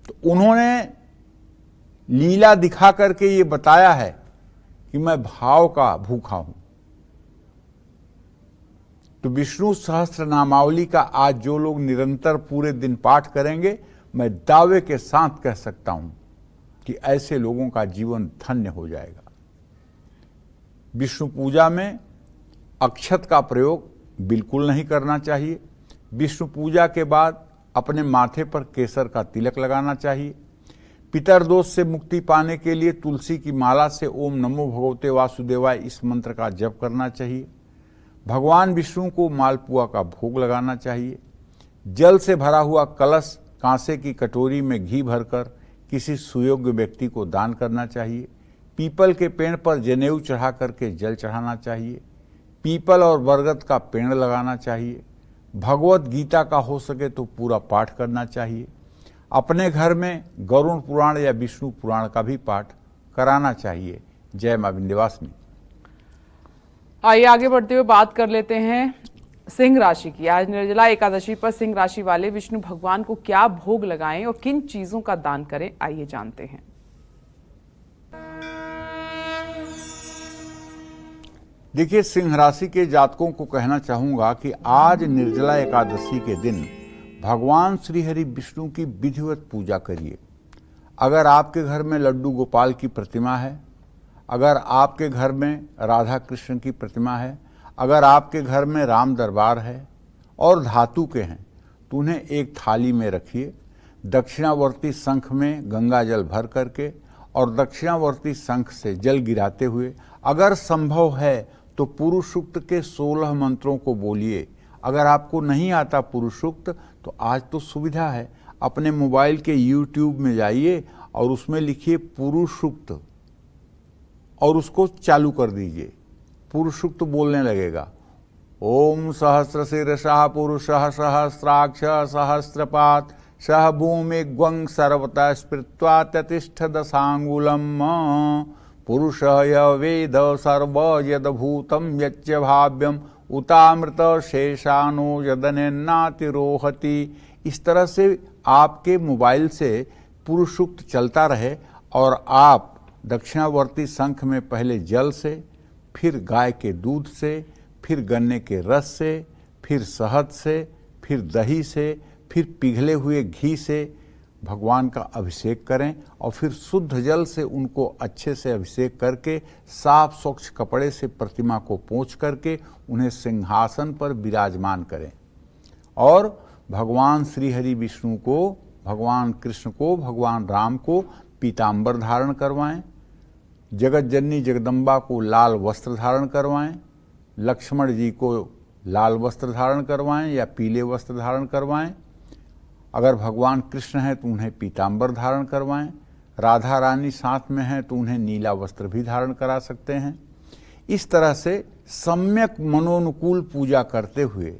तो उन्होंने लीला दिखा करके ये बताया है कि मैं भाव का भूखा हूं। तो विष्णु सहस्त्र नामावली का आज जो लोग निरंतर पूरे दिन पाठ करेंगे, मैं दावे के साथ कह सकता हूं कि ऐसे लोगों का जीवन धन्य हो जाएगा। विष्णु पूजा में अक्षत का प्रयोग बिल्कुल नहीं करना चाहिए। विष्णु पूजा के बाद अपने माथे पर केसर का तिलक लगाना चाहिए। पितरदोष से मुक्ति पाने के लिए तुलसी की माला से ओम नमो भगवते वासुदेवाय इस मंत्र का जप करना चाहिए। भगवान विष्णु को मालपुआ का भोग लगाना चाहिए। जल से भरा हुआ कलश कांसे की कटोरी में घी भरकर किसी सुयोग्य व्यक्ति को दान करना चाहिए। पीपल के पेड़ पर जनेऊ चढ़ा करके जल चढ़ाना चाहिए। पीपल और बरगद का पेड़ लगाना चाहिए। भगवत गीता का हो सके तो पूरा पाठ करना चाहिए। अपने घर में गरुड़ पुराण या विष्णु पुराण का भी पाठ कराना चाहिए। जय मां विंध्यवासिनी। आइए आगे बढ़ते हुए बात कर लेते हैं सिंह राशि की। आज निर्जला एकादशी पर सिंह राशि वाले विष्णु भगवान को क्या भोग लगाएं और किन चीजों का दान करें, आइए जानते हैं। देखिए, सिंह राशि के जातकों को कहना चाहूंगा कि आज निर्जला एकादशी के दिन भगवान श्री हरि विष्णु की विधिवत पूजा करिए। अगर आपके घर में लड्डू गोपाल की प्रतिमा है, अगर आपके घर में राधा कृष्ण की प्रतिमा है, अगर आपके घर में राम दरबार है और धातु के हैं तो उन्हें एक थाली में रखिए। दक्षिणावर्ती शंख में गंगा जल भर करके और दक्षिणावर्ती शंख से जल गिराते हुए अगर संभव है तो पुरुष सूक्त के 16 मंत्रों को बोलिए। अगर आपको नहीं आता पुरुष सूक्त तो आज तो सुविधा है, अपने मोबाइल के YouTube में जाइए और उसमें लिखिए पुरुष सूक्त और उसको चालू कर दीजिए। पुरुष सूक्त बोलने लगेगा। ओम सहस्रशीर्षः पुरुषः सहस्राक्ष सहस्रपात् सह भूमि ग्वं सर्वतः स्मृत्वा ततिष्ठ दशांगुलम् पुरुषः य वेद सर्व यद्भूतं यच्च भाव्यम उतामृत शेषानो यदनेन्नातिरोहति। इस तरह से आपके मोबाइल से पुरुष सूक्त चलता रहे और आप दक्षिणावर्ती शंख में पहले जल से, फिर गाय के दूध से, फिर गन्ने के रस से, फिर शहद से, फिर दही से, फिर पिघले हुए घी से भगवान का अभिषेक करें और फिर शुद्ध जल से उनको अच्छे से अभिषेक करके साफ स्वच्छ कपड़े से प्रतिमा को पोंछ करके उन्हें सिंहासन पर विराजमान करें और भगवान श्री हरि विष्णु को, भगवान कृष्ण को, भगवान राम को पीतांबर धारण करवाएं। जगत जननी जगदम्बा को लाल वस्त्र धारण करवाएं। लक्ष्मण जी को लाल वस्त्र धारण करवाएं या पीले वस्त्र धारण करवाएं। अगर भगवान कृष्ण हैं तो उन्हें पीतांबर धारण करवाएं। राधा रानी साथ में हैं तो उन्हें नीला वस्त्र भी धारण करा सकते हैं। इस तरह से सम्यक मनोनुकूल पूजा करते हुए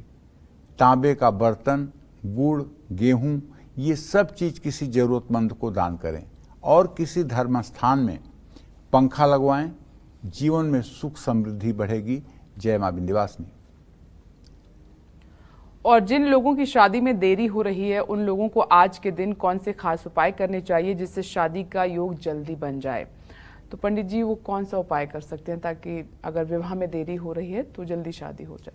तांबे का बर्तन, गुड़, गेहूं, ये सब चीज़ किसी ज़रूरतमंद को दान करें और किसी धर्म स्थान में पंखा लगवाएं। जीवन में सुख समृद्धि बढ़ेगी। जय मां विंध्यवासिनी। और जिन लोगों की शादी में देरी हो रही है उन लोगों को आज के दिन कौन से खास उपाय करने चाहिए जिससे शादी का योग जल्दी बन जाए? तो पंडित जी वो कौन सा उपाय कर सकते हैं ताकि अगर विवाह में देरी हो रही है तो जल्दी शादी हो जाए?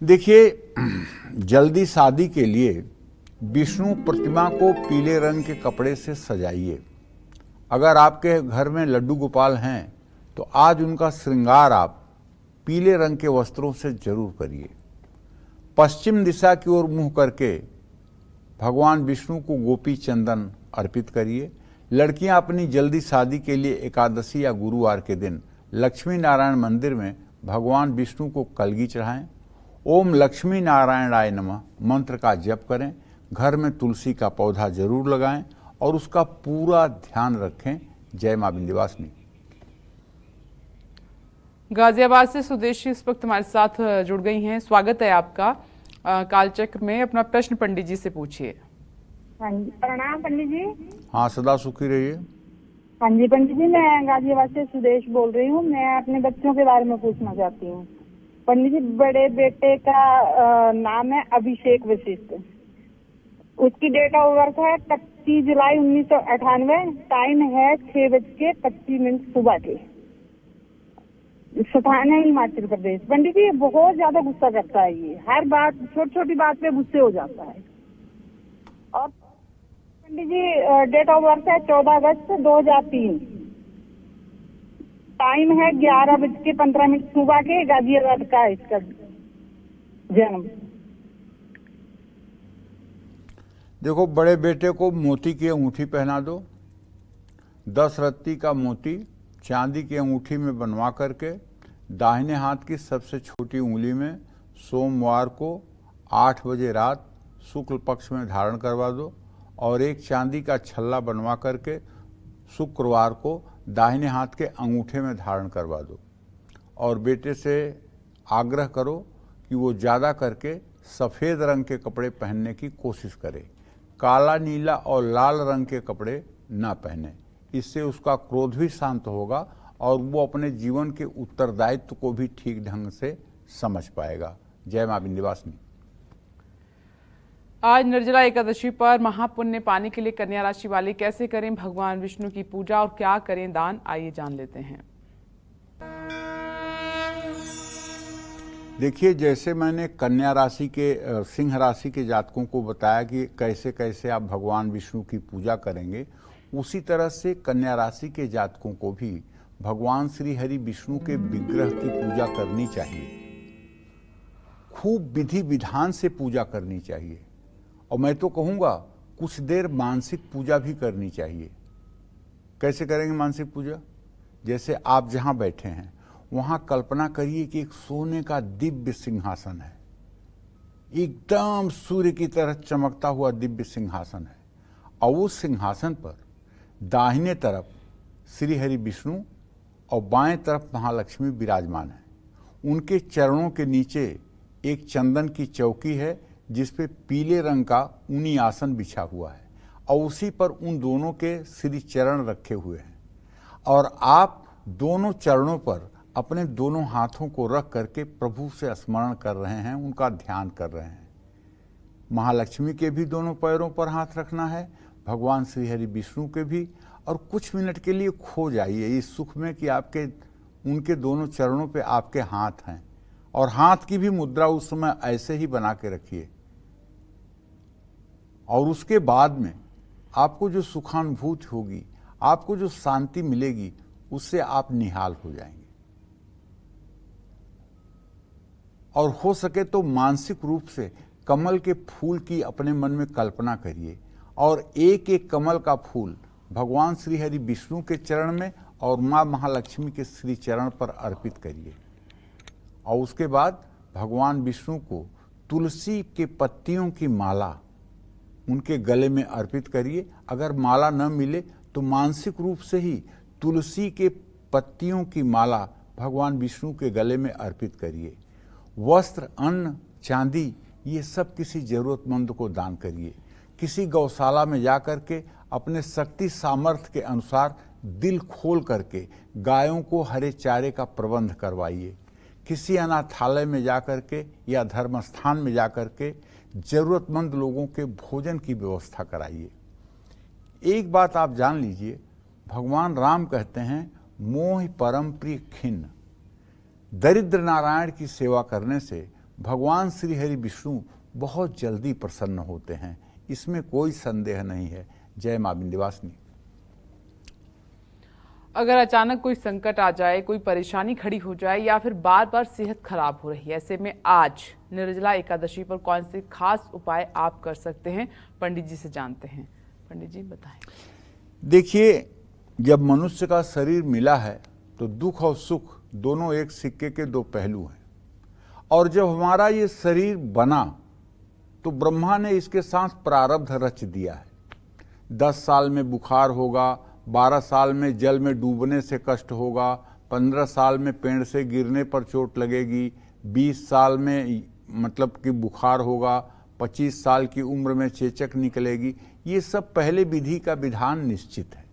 देखिए, जल्दी शादी के लिए विष्णु प्रतिमा को पीले रंग के कपड़े से सजाइए। अगर आपके घर में लड्डू गोपाल हैं तो आज उनका श्रृंगार आप पीले रंग के वस्त्रों से जरूर करिए। पश्चिम दिशा की ओर मुंह करके भगवान विष्णु को गोपी चंदन अर्पित करिए। लड़कियां अपनी जल्दी शादी के लिए एकादशी या गुरुवार के दिन लक्ष्मी नारायण मंदिर में भगवान विष्णु को कलगी चढ़ाएं। ओम लक्ष्मी नारायणाय नमः मंत्र का जप करें। घर में तुलसी का पौधा जरूर लगाएं और उसका पूरा ध्यान रखें। जय मां विंध्यवासिनी। गाजियाबाद से सुदेशी इस वक्त हमारे साथ जुड़ गई हैं। स्वागत है आपका कालचक्र में। अपना प्रश्न पंडित जी से पूछिए। हाँ जी, प्रणाम पंडित जी। हाँ, सदा सुखी रहिए। हाँ जी पंडित जी, मैं गाजियाबाद से सुदेश बोल रही हूँ। मैं अपने बच्चों के बारे में पूछना चाहती हूँ। पंडित जी, बड़े बेटे का नाम है अभिषेक वशिष्ठ। उसकी डेट ऑफ बर्थ है 25 जुलाई 1998। टाइम है 6:25 सुबह के। स्थान है हिमाचल प्रदेश। पंडित जी, बहुत ज्यादा गुस्सा करता है। ये हर बात, छोटी छोटी बात पे गुस्से हो जाता है। और पंडित जी, डेट ऑफ बर्थ है 14 अगस्त 2003। टाइम है 11:15 सुबह के। गाजियाबाद का इसका जन्म। देखो, बड़े बेटे को मोती की अंगूठी पहना दो। 10 रत्ती का मोती चांदी की अंगूठी में बनवा करके दाहिने हाथ की सबसे छोटी उंगली में सोमवार को 8 बजे रात शुक्ल पक्ष में धारण करवा दो और एक चांदी का छल्ला बनवा करके शुक्रवार को दाहिने हाथ के अंगूठे में धारण करवा दो और बेटे से आग्रह करो कि वो ज़्यादा करके सफ़ेद रंग के कपड़े पहनने की कोशिश करे, काला, नीला और लाल रंग के कपड़े ना पहने। इससे उसका क्रोध भी शांत होगा और वो अपने जीवन के उत्तरदायित्व को भी ठीक ढंग से समझ पाएगा। जय मां विंध्यवासिनी। आज निर्जला एकादशी पर महापुण्य पाने के लिए कन्या राशि वाले कैसे करें भगवान विष्णु की पूजा और क्या करें दान, आइए जान लेते हैं। देखिए, जैसे मैंने कन्या राशि के सिंह राशि के जातकों को बताया कि कैसे कैसे आप भगवान विष्णु की पूजा करेंगे, उसी तरह से कन्या राशि के जातकों को भी भगवान श्री हरि विष्णु के विग्रह की पूजा करनी चाहिए। खूब विधि विधान से पूजा करनी चाहिए और मैं तो कहूँगा कुछ देर मानसिक पूजा भी करनी चाहिए। कैसे करेंगे मानसिक पूजा? जैसे आप जहाँ बैठे हैं वहाँ कल्पना करिए कि एक सोने का दिव्य सिंहासन है, एकदम सूर्य की तरह चमकता हुआ दिव्य सिंहासन है और उस सिंहासन पर दाहिने तरफ श्री हरि विष्णु और बाएं तरफ महालक्ष्मी विराजमान है। उनके चरणों के नीचे एक चंदन की चौकी है जिस पे पीले रंग का ऊनी आसन बिछा हुआ है और उसी पर उन दोनों के श्री चरण रखे हुए हैं और आप दोनों चरणों पर अपने दोनों हाथों को रख करके प्रभु से स्मरण कर रहे हैं, उनका ध्यान कर रहे हैं। महालक्ष्मी के भी दोनों पैरों पर हाथ रखना है, भगवान श्री हरि विष्णु के भी, और कुछ मिनट के लिए खो जाइए इस सुख में कि आपके उनके दोनों चरणों पे आपके हाथ हैं और हाथ की भी मुद्रा उस समय ऐसे ही बना के रखिए और उसके बाद में आपको जो सुखानुभूति होगी, आपको जो शांति मिलेगी, उससे आप निहाल हो जाएंगे। और हो सके तो मानसिक रूप से कमल के फूल की अपने मन में कल्पना करिए और एक एक कमल का फूल भगवान श्री हरि विष्णु के चरण में और माँ महालक्ष्मी के श्री चरण पर अर्पित करिए और उसके बाद भगवान विष्णु को तुलसी के पत्तियों की माला उनके गले में अर्पित करिए। अगर माला न मिले तो मानसिक रूप से ही तुलसी के पत्तियों की माला भगवान विष्णु के गले में अर्पित करिए। वस्त्र, अन्न, चांदी ये सब किसी जरूरतमंद को दान करिए। किसी गौशाला में जा कर के अपने शक्ति सामर्थ्य के अनुसार दिल खोल करके गायों को हरे चारे का प्रबंध करवाइए। किसी अनाथालय में जा कर के या धर्म स्थान में जा कर के जरूरतमंद लोगों के भोजन की व्यवस्था कराइए। एक बात आप जान लीजिए, भगवान राम कहते हैं, मोह परम प्रिय खिन्न। दरिद्र नारायण की सेवा करने से भगवान श्री हरि विष्णु बहुत जल्दी प्रसन्न होते हैं, इसमें कोई संदेह नहीं है। जय मां विंध्यवासिनी। अगर अचानक कोई संकट आ जाए, कोई परेशानी खड़ी हो जाए या फिर बार बार सेहत खराब हो रही है, ऐसे में आज निर्जला एकादशी पर कौन से खास उपाय आप कर सकते हैं, पंडित जी से जानते हैं। पंडित जी बताएं। देखिए, जब मनुष्य का शरीर मिला है तो दुख और सुख दोनों एक सिक्के के दो पहलू हैं और जब हमारा ये शरीर बना तो ब्रह्मा ने इसके साथ प्रारब्ध रच दिया है। 10 साल में बुखार होगा, 12 साल में जल में डूबने से कष्ट होगा, 15 साल में पेड़ से गिरने पर चोट लगेगी, 20 साल में मतलब कि बुखार होगा, 25 साल की उम्र में चेचक निकलेगी। ये सब पहले विधि का विधान निश्चित है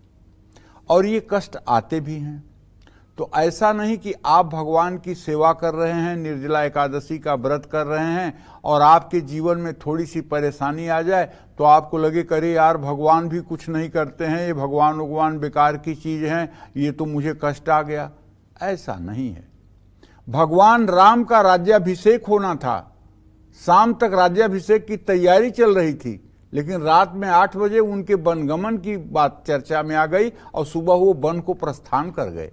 और ये कष्ट आते भी हैं। तो ऐसा नहीं कि आप भगवान की सेवा कर रहे हैं, निर्जला एकादशी का व्रत कर रहे हैं और आपके जीवन में थोड़ी सी परेशानी आ जाए तो आपको लगे करे यार भगवान भी कुछ नहीं करते हैं, ये भगवान बेकार की चीज़ हैं, ये तो मुझे कष्ट आ गया। ऐसा नहीं है। भगवान राम का राज्याभिषेक होना था, शाम तक राज्याभिषेक की तैयारी चल रही थी, लेकिन रात में 8 बजे उनके वनगमन की बात चर्चा में आ गई और सुबह वो वन को प्रस्थान कर गए।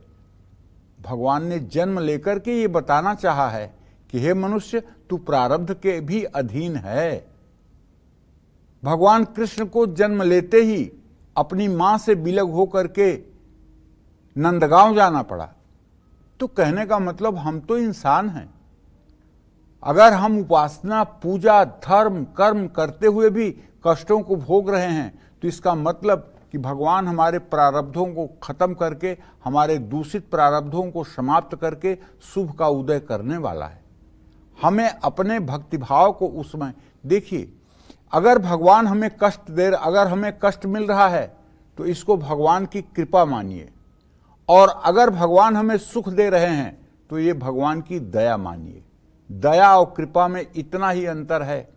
भगवान ने जन्म लेकर के ये बताना चाहा है कि हे मनुष्य, तू प्रारब्ध के भी अधीन है। भगवान कृष्ण को जन्म लेते ही अपनी मां से विलग होकर के नंदगांव जाना पड़ा, तो कहने का मतलब हम तो इंसान हैं। अगर हम उपासना, पूजा, धर्म, कर्म करते हुए भी कष्टों को भोग रहे हैं तो इसका मतलब कि भगवान हमारे प्रारब्धों को खत्म करके, हमारे दूषित प्रारब्धों को समाप्त करके शुभ का उदय करने वाला है। हमें अपने भक्तिभाव को उसमें देखिए, अगर भगवान हमें अगर हमें कष्ट मिल रहा है तो इसको भगवान की कृपा मानिए, और अगर भगवान हमें सुख दे रहे हैं तो ये भगवान की दया मानिए। दया और कृपा में इतना ही अंतर है।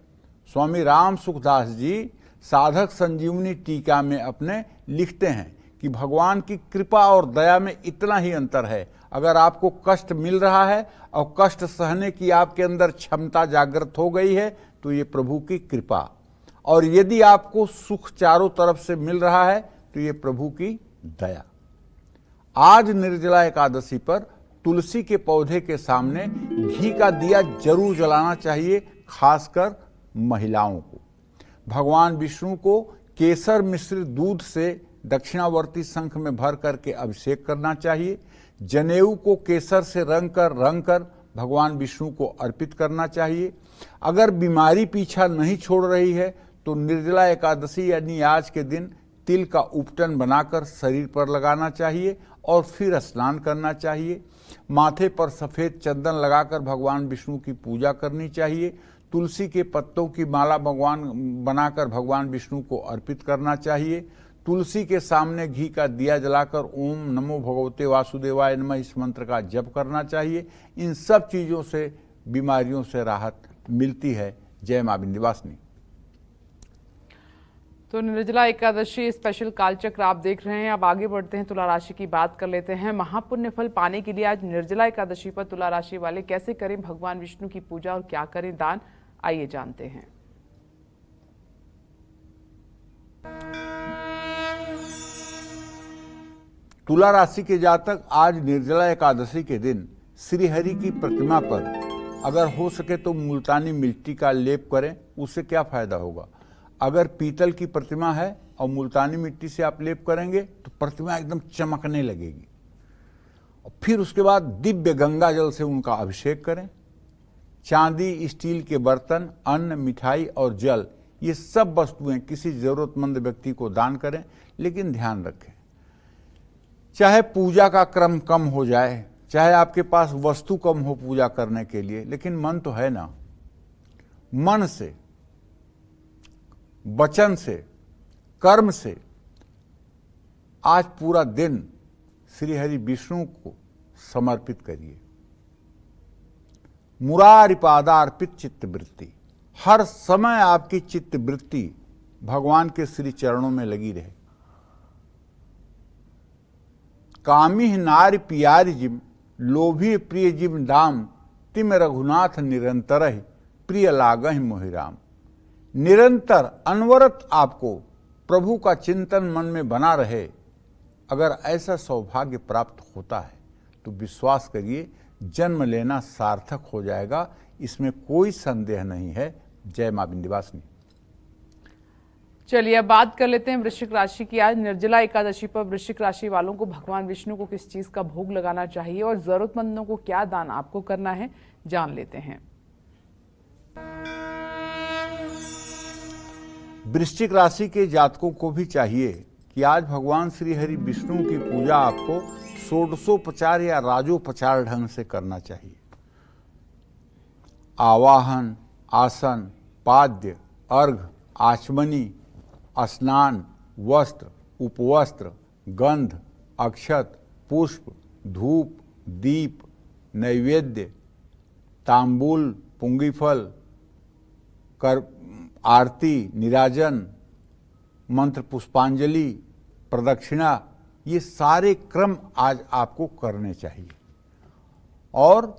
स्वामी राम सुखदास जी साधक संजीवनी टीका में अपने लिखते हैं कि भगवान की कृपा और दया में इतना ही अंतर है। अगर आपको कष्ट मिल रहा है और कष्ट सहने की आपके अंदर क्षमता जागृत हो गई है तो ये प्रभु की कृपा, और यदि आपको सुख चारों तरफ से मिल रहा है तो ये प्रभु की दया। आज निर्जला एकादशी पर तुलसी के पौधे के सामने घी का दिया जरूर जलाना चाहिए, खासकर महिलाओं को। भगवान विष्णु को केसर मिश्रित दूध से दक्षिणावर्ती शंख में भर करके अभिषेक करना चाहिए। जनेऊ को केसर से रंग कर भगवान विष्णु को अर्पित करना चाहिए। अगर बीमारी पीछा नहीं छोड़ रही है तो निर्जला एकादशी यानी आज के दिन तिल का उपटन बनाकर शरीर पर लगाना चाहिए और फिर स्नान करना चाहिए। माथे पर सफेद चंदन लगाकर भगवान विष्णु की पूजा करनी चाहिए। तुलसी के पत्तों की माला बनाकर भगवान विष्णु को अर्पित करना चाहिए। तुलसी के सामने घी का दिया जलाकर ओम नमो भगवते वासुदेवाय नमः इस मंत्र का जप करना चाहिए। इन सब चीज़ों से बीमारियों से राहत मिलती है। जय मां विंध्यवासिनी। तो निर्जला एकादशी स्पेशल कालचक्र आप देख रहे हैं। अब आगे बढ़ते हैं, तुला राशि की बात कर लेते हैं। महापुण्य फल पाने के लिए आज निर्जला एकादशी पर तुला राशि वाले कैसे करें भगवान विष्णु की पूजा और क्या करें दान, आइए जानते हैं। तुला राशि के जातक आज निर्जला एकादशी के दिन श्री हरि की प्रतिमा पर अगर हो सके तो मुल्तानी मिट्टी का लेप करें। उससे क्या फायदा होगा? अगर पीतल की प्रतिमा है और मुल्तानी मिट्टी से आप लेप करेंगे तो प्रतिमा एकदम चमकने लगेगी। और फिर उसके बाद दिव्य गंगा जल से उनका अभिषेक करें। चांदी, स्टील के बर्तन, अन्न, मिठाई और जल, ये सब वस्तुएं किसी जरूरतमंद व्यक्ति को दान करें। लेकिन ध्यान रखें, चाहे पूजा का क्रम कम हो जाए, चाहे आपके पास वस्तु कम हो पूजा करने के लिए, लेकिन मन तो है ना। मन से, वचन से, कर्म से आज पूरा दिन श्री हरि विष्णु को समर्पित करिए। मुरारी पादार्पित चित्तवृत्ति, हर समय आपकी चित्तवृत्ति भगवान के श्री चरणों में लगी रहे। कामी नारी पियारी जिम, लोभी प्रिय जिम दाम, तिम रघुनाथ निरंतर प्रिय लागहि मोहिराम। निरंतर अनवरत आपको प्रभु का चिंतन मन में बना रहे, अगर ऐसा सौभाग्य प्राप्त होता है तो विश्वास करिए जन्म लेना सार्थक हो जाएगा, इसमें कोई संदेह नहीं है। जय मां विंध्यवासिनी। चलिए अब बात कर लेते हैं वृश्चिक राशि की। आज निर्जला एकादशी पर वृश्चिक राशि वालों को भगवान विष्णु को किस चीज का भोग लगाना चाहिए और जरूरतमंदों को क्या दान आपको करना है, जान लेते हैं। वृश्चिक राशि के जातकों को भी चाहिए कि आज भगवान श्री हरि विष्णु की पूजा आपको षोडशोपचार या राजोपचार ढंग से करना चाहिए। आवाहन, आसन, पाद्य, अर्घ, आचमनी, स्नान, वस्त्र, उपवस्त्र, गंध, अक्षत, पुष्प, धूप, दीप, नैवेद्य, तांबूल, पुंगीफल, कर आरती, निराजन, मंत्र पुष्पांजलि, प्रदक्षिणा, ये सारे क्रम आज आपको करने चाहिए। और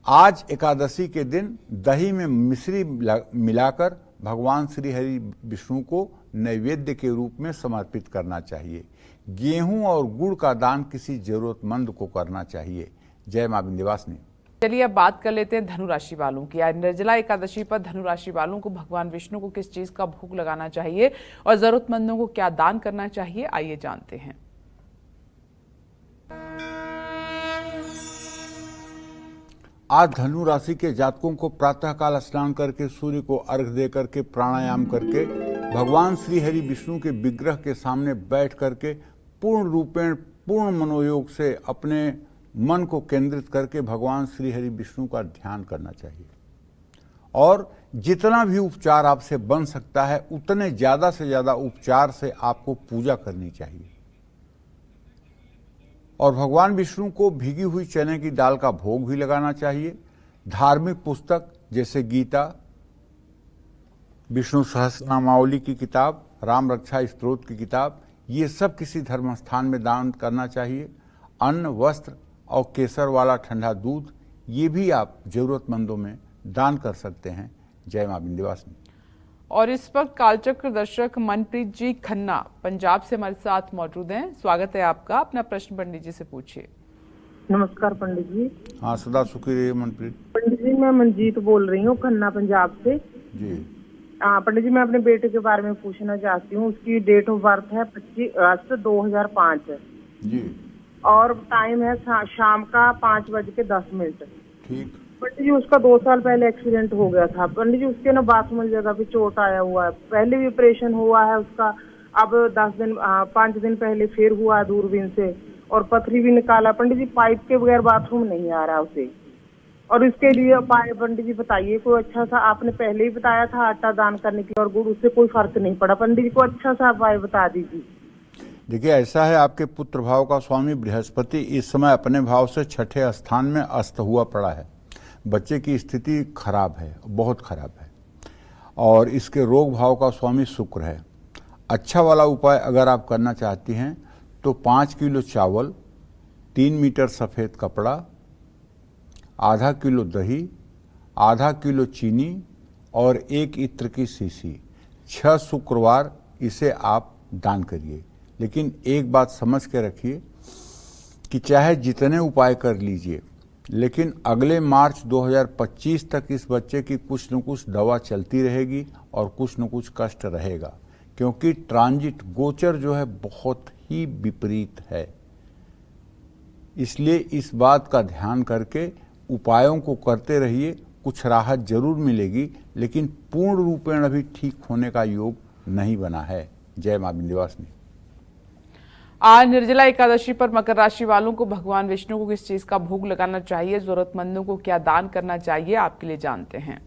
आज एकादशी के दिन दही में मिश्री मिलाकर भगवान श्री हरि विष्णु को नैवेद्य के रूप में समर्पित करना चाहिए। गेहूं और गुड़ का दान किसी जरूरतमंद को करना चाहिए। जय मां विंध्यवासिनी। चलिए अब बात कर लेते हैं धनु राशि वालों की। आज निर्जला एकादशी पर धनु राशि वालों को भगवान विष्णु को किस चीज का भोग लगाना चाहिए और जरूरतमंदों को क्या दान करना चाहिए, आइए जानते हैं। आज धनु राशि के जातकों को प्रातःकाल स्नान करके सूर्य को अर्घ्य दे करके प्राणायाम करके भगवान श्री हरि विष्णु के विग्रह के सामने बैठ करके पूर्ण रूपेण पूर्ण मनोयोग से अपने मन को केंद्रित करके भगवान श्री हरि विष्णु का ध्यान करना चाहिए। और जितना भी उपचार आपसे बन सकता है उतने ज़्यादा से ज़्यादा उपचार से आपको पूजा करनी चाहिए। और भगवान विष्णु को भीगी हुई चने की दाल का भोग भी लगाना चाहिए। धार्मिक पुस्तक जैसे गीता, विष्णु सहस्रनामावली की किताब, राम रक्षा स्तोत्र की किताब, ये सब किसी धर्म स्थान में दान करना चाहिए। अन्न, वस्त्र और केसर वाला ठंडा दूध ये भी आप जरूरतमंदों में दान कर सकते हैं। जय मां विंध्यवासिनी। और इस वक्त कालचक्र दर्शक मनप्रीत जी खन्ना पंजाब से हमारे साथ मौजूद हैं। स्वागत है आपका। अपना प्रश्न पंडित जी से पूछिए। नमस्कार पंडित जी। हाँ, सदा सुखी रहिए मनप्रीत। पंडित जी मैं मंजीत बोल रही हूँ खन्ना पंजाब से जी। पंडित जी मैं अपने बेटे के बारे में पूछना चाहती हूँ। उसकी डेट ऑफ बर्थ है 25 अगस्त 2005 जी। और टाइम है शाम का 5:10। ठीक। पंडित जी उसका 2 साल पहले एक्सीडेंट हो गया था। पंडित जी उसके ना बाथरूम जगह पे चोट आया हुआ है। पहले भी ऑपरेशन हुआ है उसका। अब 5 दिन पहले फिर हुआ दूरबीन से और पथरी भी निकाला। पंडित जी पाइप के बगैर बाथरूम नहीं आ रहा उसे। और इसके लिए उपाय पंडित जी बताइए कोई अच्छा सा। आपने पहले ही बताया था आटा दान करने के लिए और गुड़, उससे कोई फर्क नहीं पड़ा। पंडित जी को अच्छा सा उपाय बता दीजिए। देखिए, ऐसा है, आपके पुत्र भाव का स्वामी बृहस्पति इस समय अपने भाव से 6ठे स्थान में अस्त हुआ पड़ा है। बच्चे की स्थिति खराब है, बहुत खराब है। और इसके रोग भाव का स्वामी शुक्र है। अच्छा वाला उपाय अगर आप करना चाहती हैं तो 5 किलो चावल, 3 मीटर सफ़ेद कपड़ा, आधा किलो दही, आधा किलो चीनी और 1 इत्र की शीशी, 6 शुक्रवार इसे आप दान करिए। लेकिन एक बात समझ के रखिए कि चाहे जितने उपाय कर लीजिए, लेकिन अगले मार्च 2025 तक इस बच्चे की कुछ न कुछ दवा चलती रहेगी और कुछ न कुछ कष्ट रहेगा, क्योंकि ट्रांजिट गोचर जो है बहुत ही विपरीत है। इसलिए इस बात का ध्यान करके उपायों को करते रहिए। कुछ राहत जरूर मिलेगी, लेकिन पूर्ण रूपेण अभी ठीक होने का योग नहीं बना है। जय मां विंध्यवासिनी। आज निर्जला एकादशी पर मकर राशि वालों को भगवान विष्णु को किस चीज का भोग लगाना चाहिए, जरूरतमंदों को क्या दान करना चाहिए, आपके लिए जानते हैं।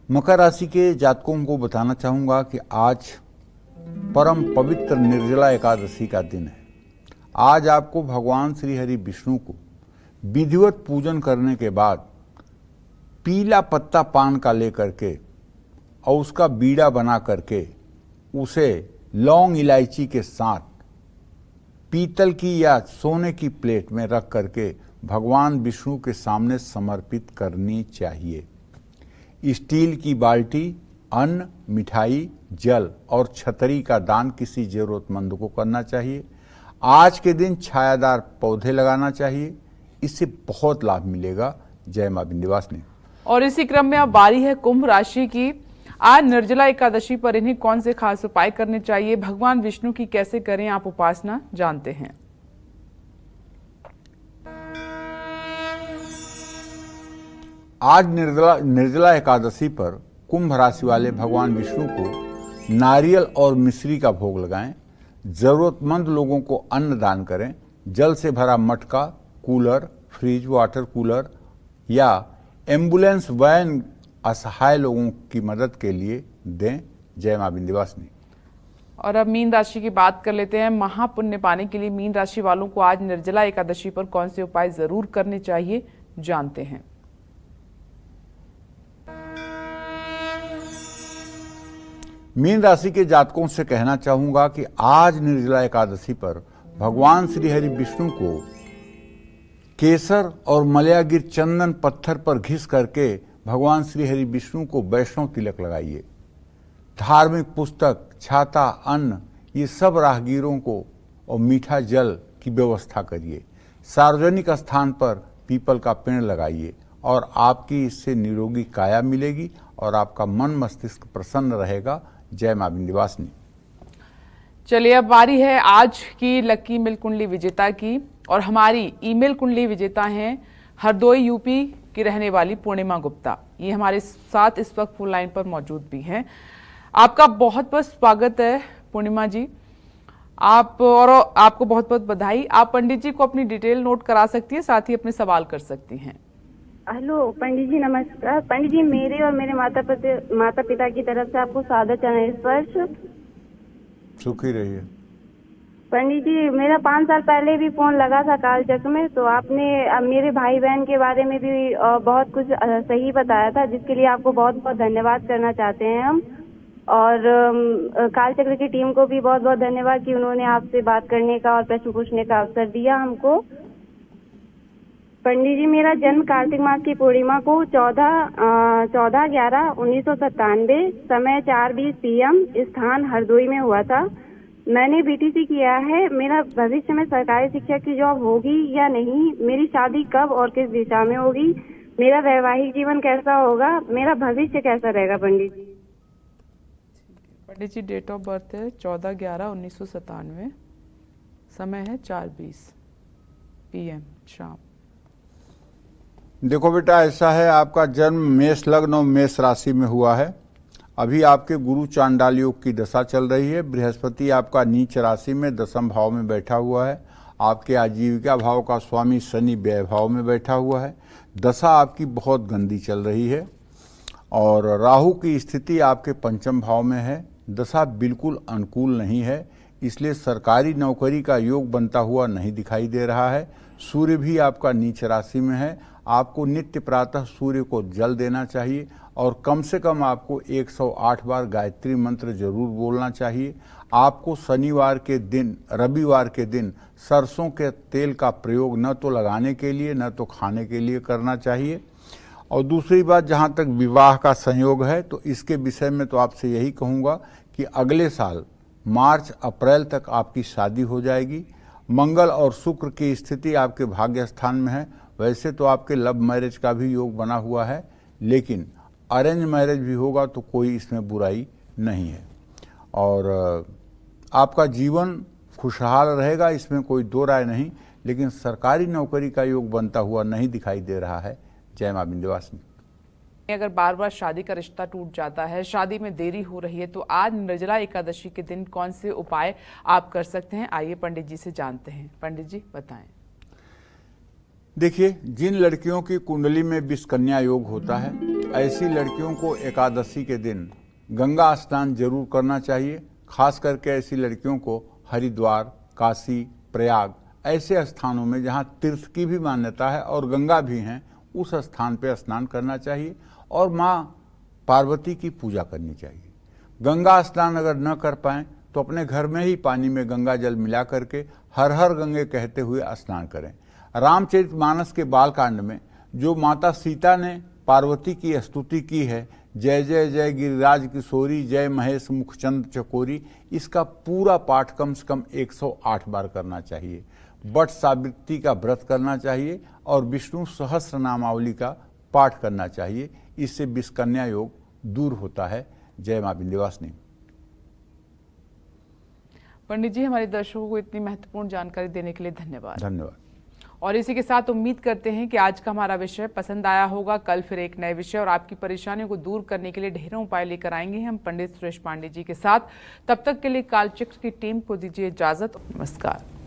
मकर राशि के जातकों को बताना चाहूंगा कि आज परम पवित्र निर्जला एकादशी का दिन है। आज आपको भगवान श्री हरि विष्णु को विधिवत पूजन करने के बाद पीला पत्ता पान का लेकर के और उसका बीड़ा बना करके उसे लौंग इलायची के साथ पीतल की या सोने की प्लेट में रख करके भगवान विष्णु के सामने समर्पित करनी चाहिए। स्टील की बाल्टी, अन्न, मिठाई, जल और छतरी का दान किसी जरूरतमंद को करना चाहिए। आज के दिन छायादार पौधे लगाना चाहिए, इससे बहुत लाभ मिलेगा। जय मां विंध्यवासिनी। और इसी क्रम में अब बारी है कुंभ राशि की। आज निर्जला एकादशी पर इन्हें कौन से खास उपाय करने चाहिए, भगवान विष्णु की कैसे करें आप उपासना, जानते हैं। आज निर्जला एकादशी पर कुंभ राशि वाले भगवान विष्णु को नारियल और मिश्री का भोग लगाएं। जरूरतमंद लोगों को अन्न दान करें। जल से भरा मटका, कूलर, फ्रिज, वाटर कूलर या एम्बुलेंस वैन असहाय लोगों की मदद के लिए दें। जय मां विंध्यवासिनी। और अब मीन राशि की बात कर लेते हैं। महापुण्य पाने के लिए मीन राशि वालों को आज निर्जला एकादशी पर कौन से उपाय जरूर करने चाहिए, जानते हैं। मीन राशि के जातकों से कहना चाहूंगा कि आज निर्जला एकादशी पर भगवान श्री हरि विष्णु को केसर और मलयागिर चंदन पत्थर पर घिस करके भगवान श्री हरि विष्णु को वैष्णव तिलक लगाइए। धार्मिक पुस्तक, छाता, अन्न ये सब राहगीरों को और मीठा जल की व्यवस्था करिए। सार्वजनिक स्थान पर पीपल का पेड़ लगाइए और आपकी इससे निरोगी काया मिलेगी और आपका मन मस्तिष्क प्रसन्न रहेगा। जय मां विंध्यवासिनी। चलिए अब बारी है आज की लकी ईमेल कुंडली विजेता की, और हमारी ईमेल कुंडली विजेता हैं हरदोई यूपी की रहने वाली पूर्णिमा गुप्ता। ये हमारे साथ इस वक्त फोन लाइन पर मौजूद भी हैं। आपका बहुत बहुत स्वागत है पूर्णिमा जी, आपको बहुत बहुत बधाई। आप पंडित जी को अपनी डिटेल नोट करा सकती हैं, साथ ही अपने सवाल कर सकती हैं। हेलो पंडित जी, नमस्कार। पंडित जी, मेरे और मेरे माता पिता की तरफ से आपको सादर चरण स्पर्श। सुखी रहिए। पंडित जी, मेरा 5 साल पहले भी फोन लगा था कालचक्र में, तो आपने मेरे भाई बहन के बारे में भी बहुत कुछ सही बताया था, जिसके लिए आपको बहुत बहुत धन्यवाद करना चाहते हैं हम। और कालचक्र की टीम को भी बहुत बहुत धन्यवाद कि उन्होंने आपसे बात करने का और प्रश्न पूछने का अवसर दिया हमको। पंडित जी, मेरा जन्म कार्तिक मास की पूर्णिमा को 14/11/1997 समय 4:20 PM स्थान हरदोई में हुआ था। मैंने BTC किया है। मेरा भविष्य में सरकारी शिक्षक की जॉब होगी या नहीं, मेरी शादी कब और किस दिशा में होगी, मेरा वैवाहिक जीवन कैसा होगा, मेरा भविष्य कैसा रहेगा पंडित जी। पंडित जी, डेट ऑफ बर्थ है 14/11/1997, समय है 4:20 PM शाम। देखो बेटा, ऐसा है, आपका जन्म मेष लग्न और मेष राशि में हुआ है। अभी आपके गुरु चांडाल योग की दशा चल रही है। बृहस्पति आपका नीच राशि में दशम भाव में बैठा हुआ है। आपके आजीविका भाव का स्वामी शनि व्यय भाव में बैठा हुआ है। दशा आपकी बहुत गंदी चल रही है और राहु की स्थिति आपके पंचम भाव में है। दशा बिल्कुल अनुकूल नहीं है, इसलिए सरकारी नौकरी का योग बनता हुआ नहीं दिखाई दे रहा है। सूर्य भी आपका नीच राशि में है। आपको नित्य प्रातः सूर्य को जल देना चाहिए और कम से कम आपको 108 बार गायत्री मंत्र जरूर बोलना चाहिए। आपको शनिवार के दिन, रविवार के दिन सरसों के तेल का प्रयोग न तो लगाने के लिए न तो खाने के लिए करना चाहिए। और दूसरी बात, जहाँ तक विवाह का संयोग है तो इसके विषय में तो आपसे यही कहूँगा कि अगले साल मार्च अप्रैल तक आपकी शादी हो जाएगी। मंगल और शुक्र की स्थिति आपके भाग्य स्थान में है। वैसे तो आपके लव मैरिज का भी योग बना हुआ है, लेकिन अरेंज मैरिज भी होगा तो कोई इसमें बुराई नहीं है और आपका जीवन खुशहाल रहेगा, इसमें कोई दो राय नहीं। लेकिन सरकारी नौकरी का योग बनता हुआ नहीं दिखाई दे रहा है। जय मां विंध्यवासिनी। अगर बार बार शादी का रिश्ता टूट जाता है, शादी में देरी हो रही है, तो आज निर्जला एकादशी के दिन कौन से उपाय आप कर सकते हैं, आइए पंडित जी से जानते हैं। पंडित जी बताएं। देखिए, जिन लड़कियों की कुंडली में विषकन्या योग होता है, ऐसी लड़कियों को एकादशी के दिन गंगा स्नान जरूर करना चाहिए। खास करके ऐसी लड़कियों को हरिद्वार, काशी, प्रयाग ऐसे स्थानों में जहाँ तीर्थ की भी मान्यता है और गंगा भी हैं, उस स्थान पर स्नान करना चाहिए और माँ पार्वती की पूजा करनी चाहिए। गंगा स्नान अगर न कर पाएँ तो अपने घर में ही पानी में गंगा जल मिला करके हर हर गंगे कहते हुए स्नान करें। रामचरितमानस के बालकांड में जो माता सीता ने पार्वती की स्तुति की है, जय जय जय गिरिराज किशोरी, जय महेश मुखचंद चकोरी, इसका पूरा पाठ कम से कम 108 बार करना चाहिए। बट सावित्री का व्रत करना चाहिए और विष्णु सहस्र नामावली का पाठ करना चाहिए। इससे विषकन्या योग दूर होता है। जय मां विंध्यवासिनी। पंडित जी, हमारे दर्शकों को इतनी महत्वपूर्ण जानकारी देने के लिए धन्यवाद। धन्यवाद। और इसी के साथ उम्मीद करते हैं कि आज का हमारा विषय पसंद आया होगा। कल फिर एक नए विषय और आपकी परेशानियों को दूर करने के लिए ढेरों उपाय लेकर आएंगे हम पंडित सुरेश पांडे जी के साथ। तब तक के लिए कालचक्र की टीम को दीजिए इजाजत। नमस्कार।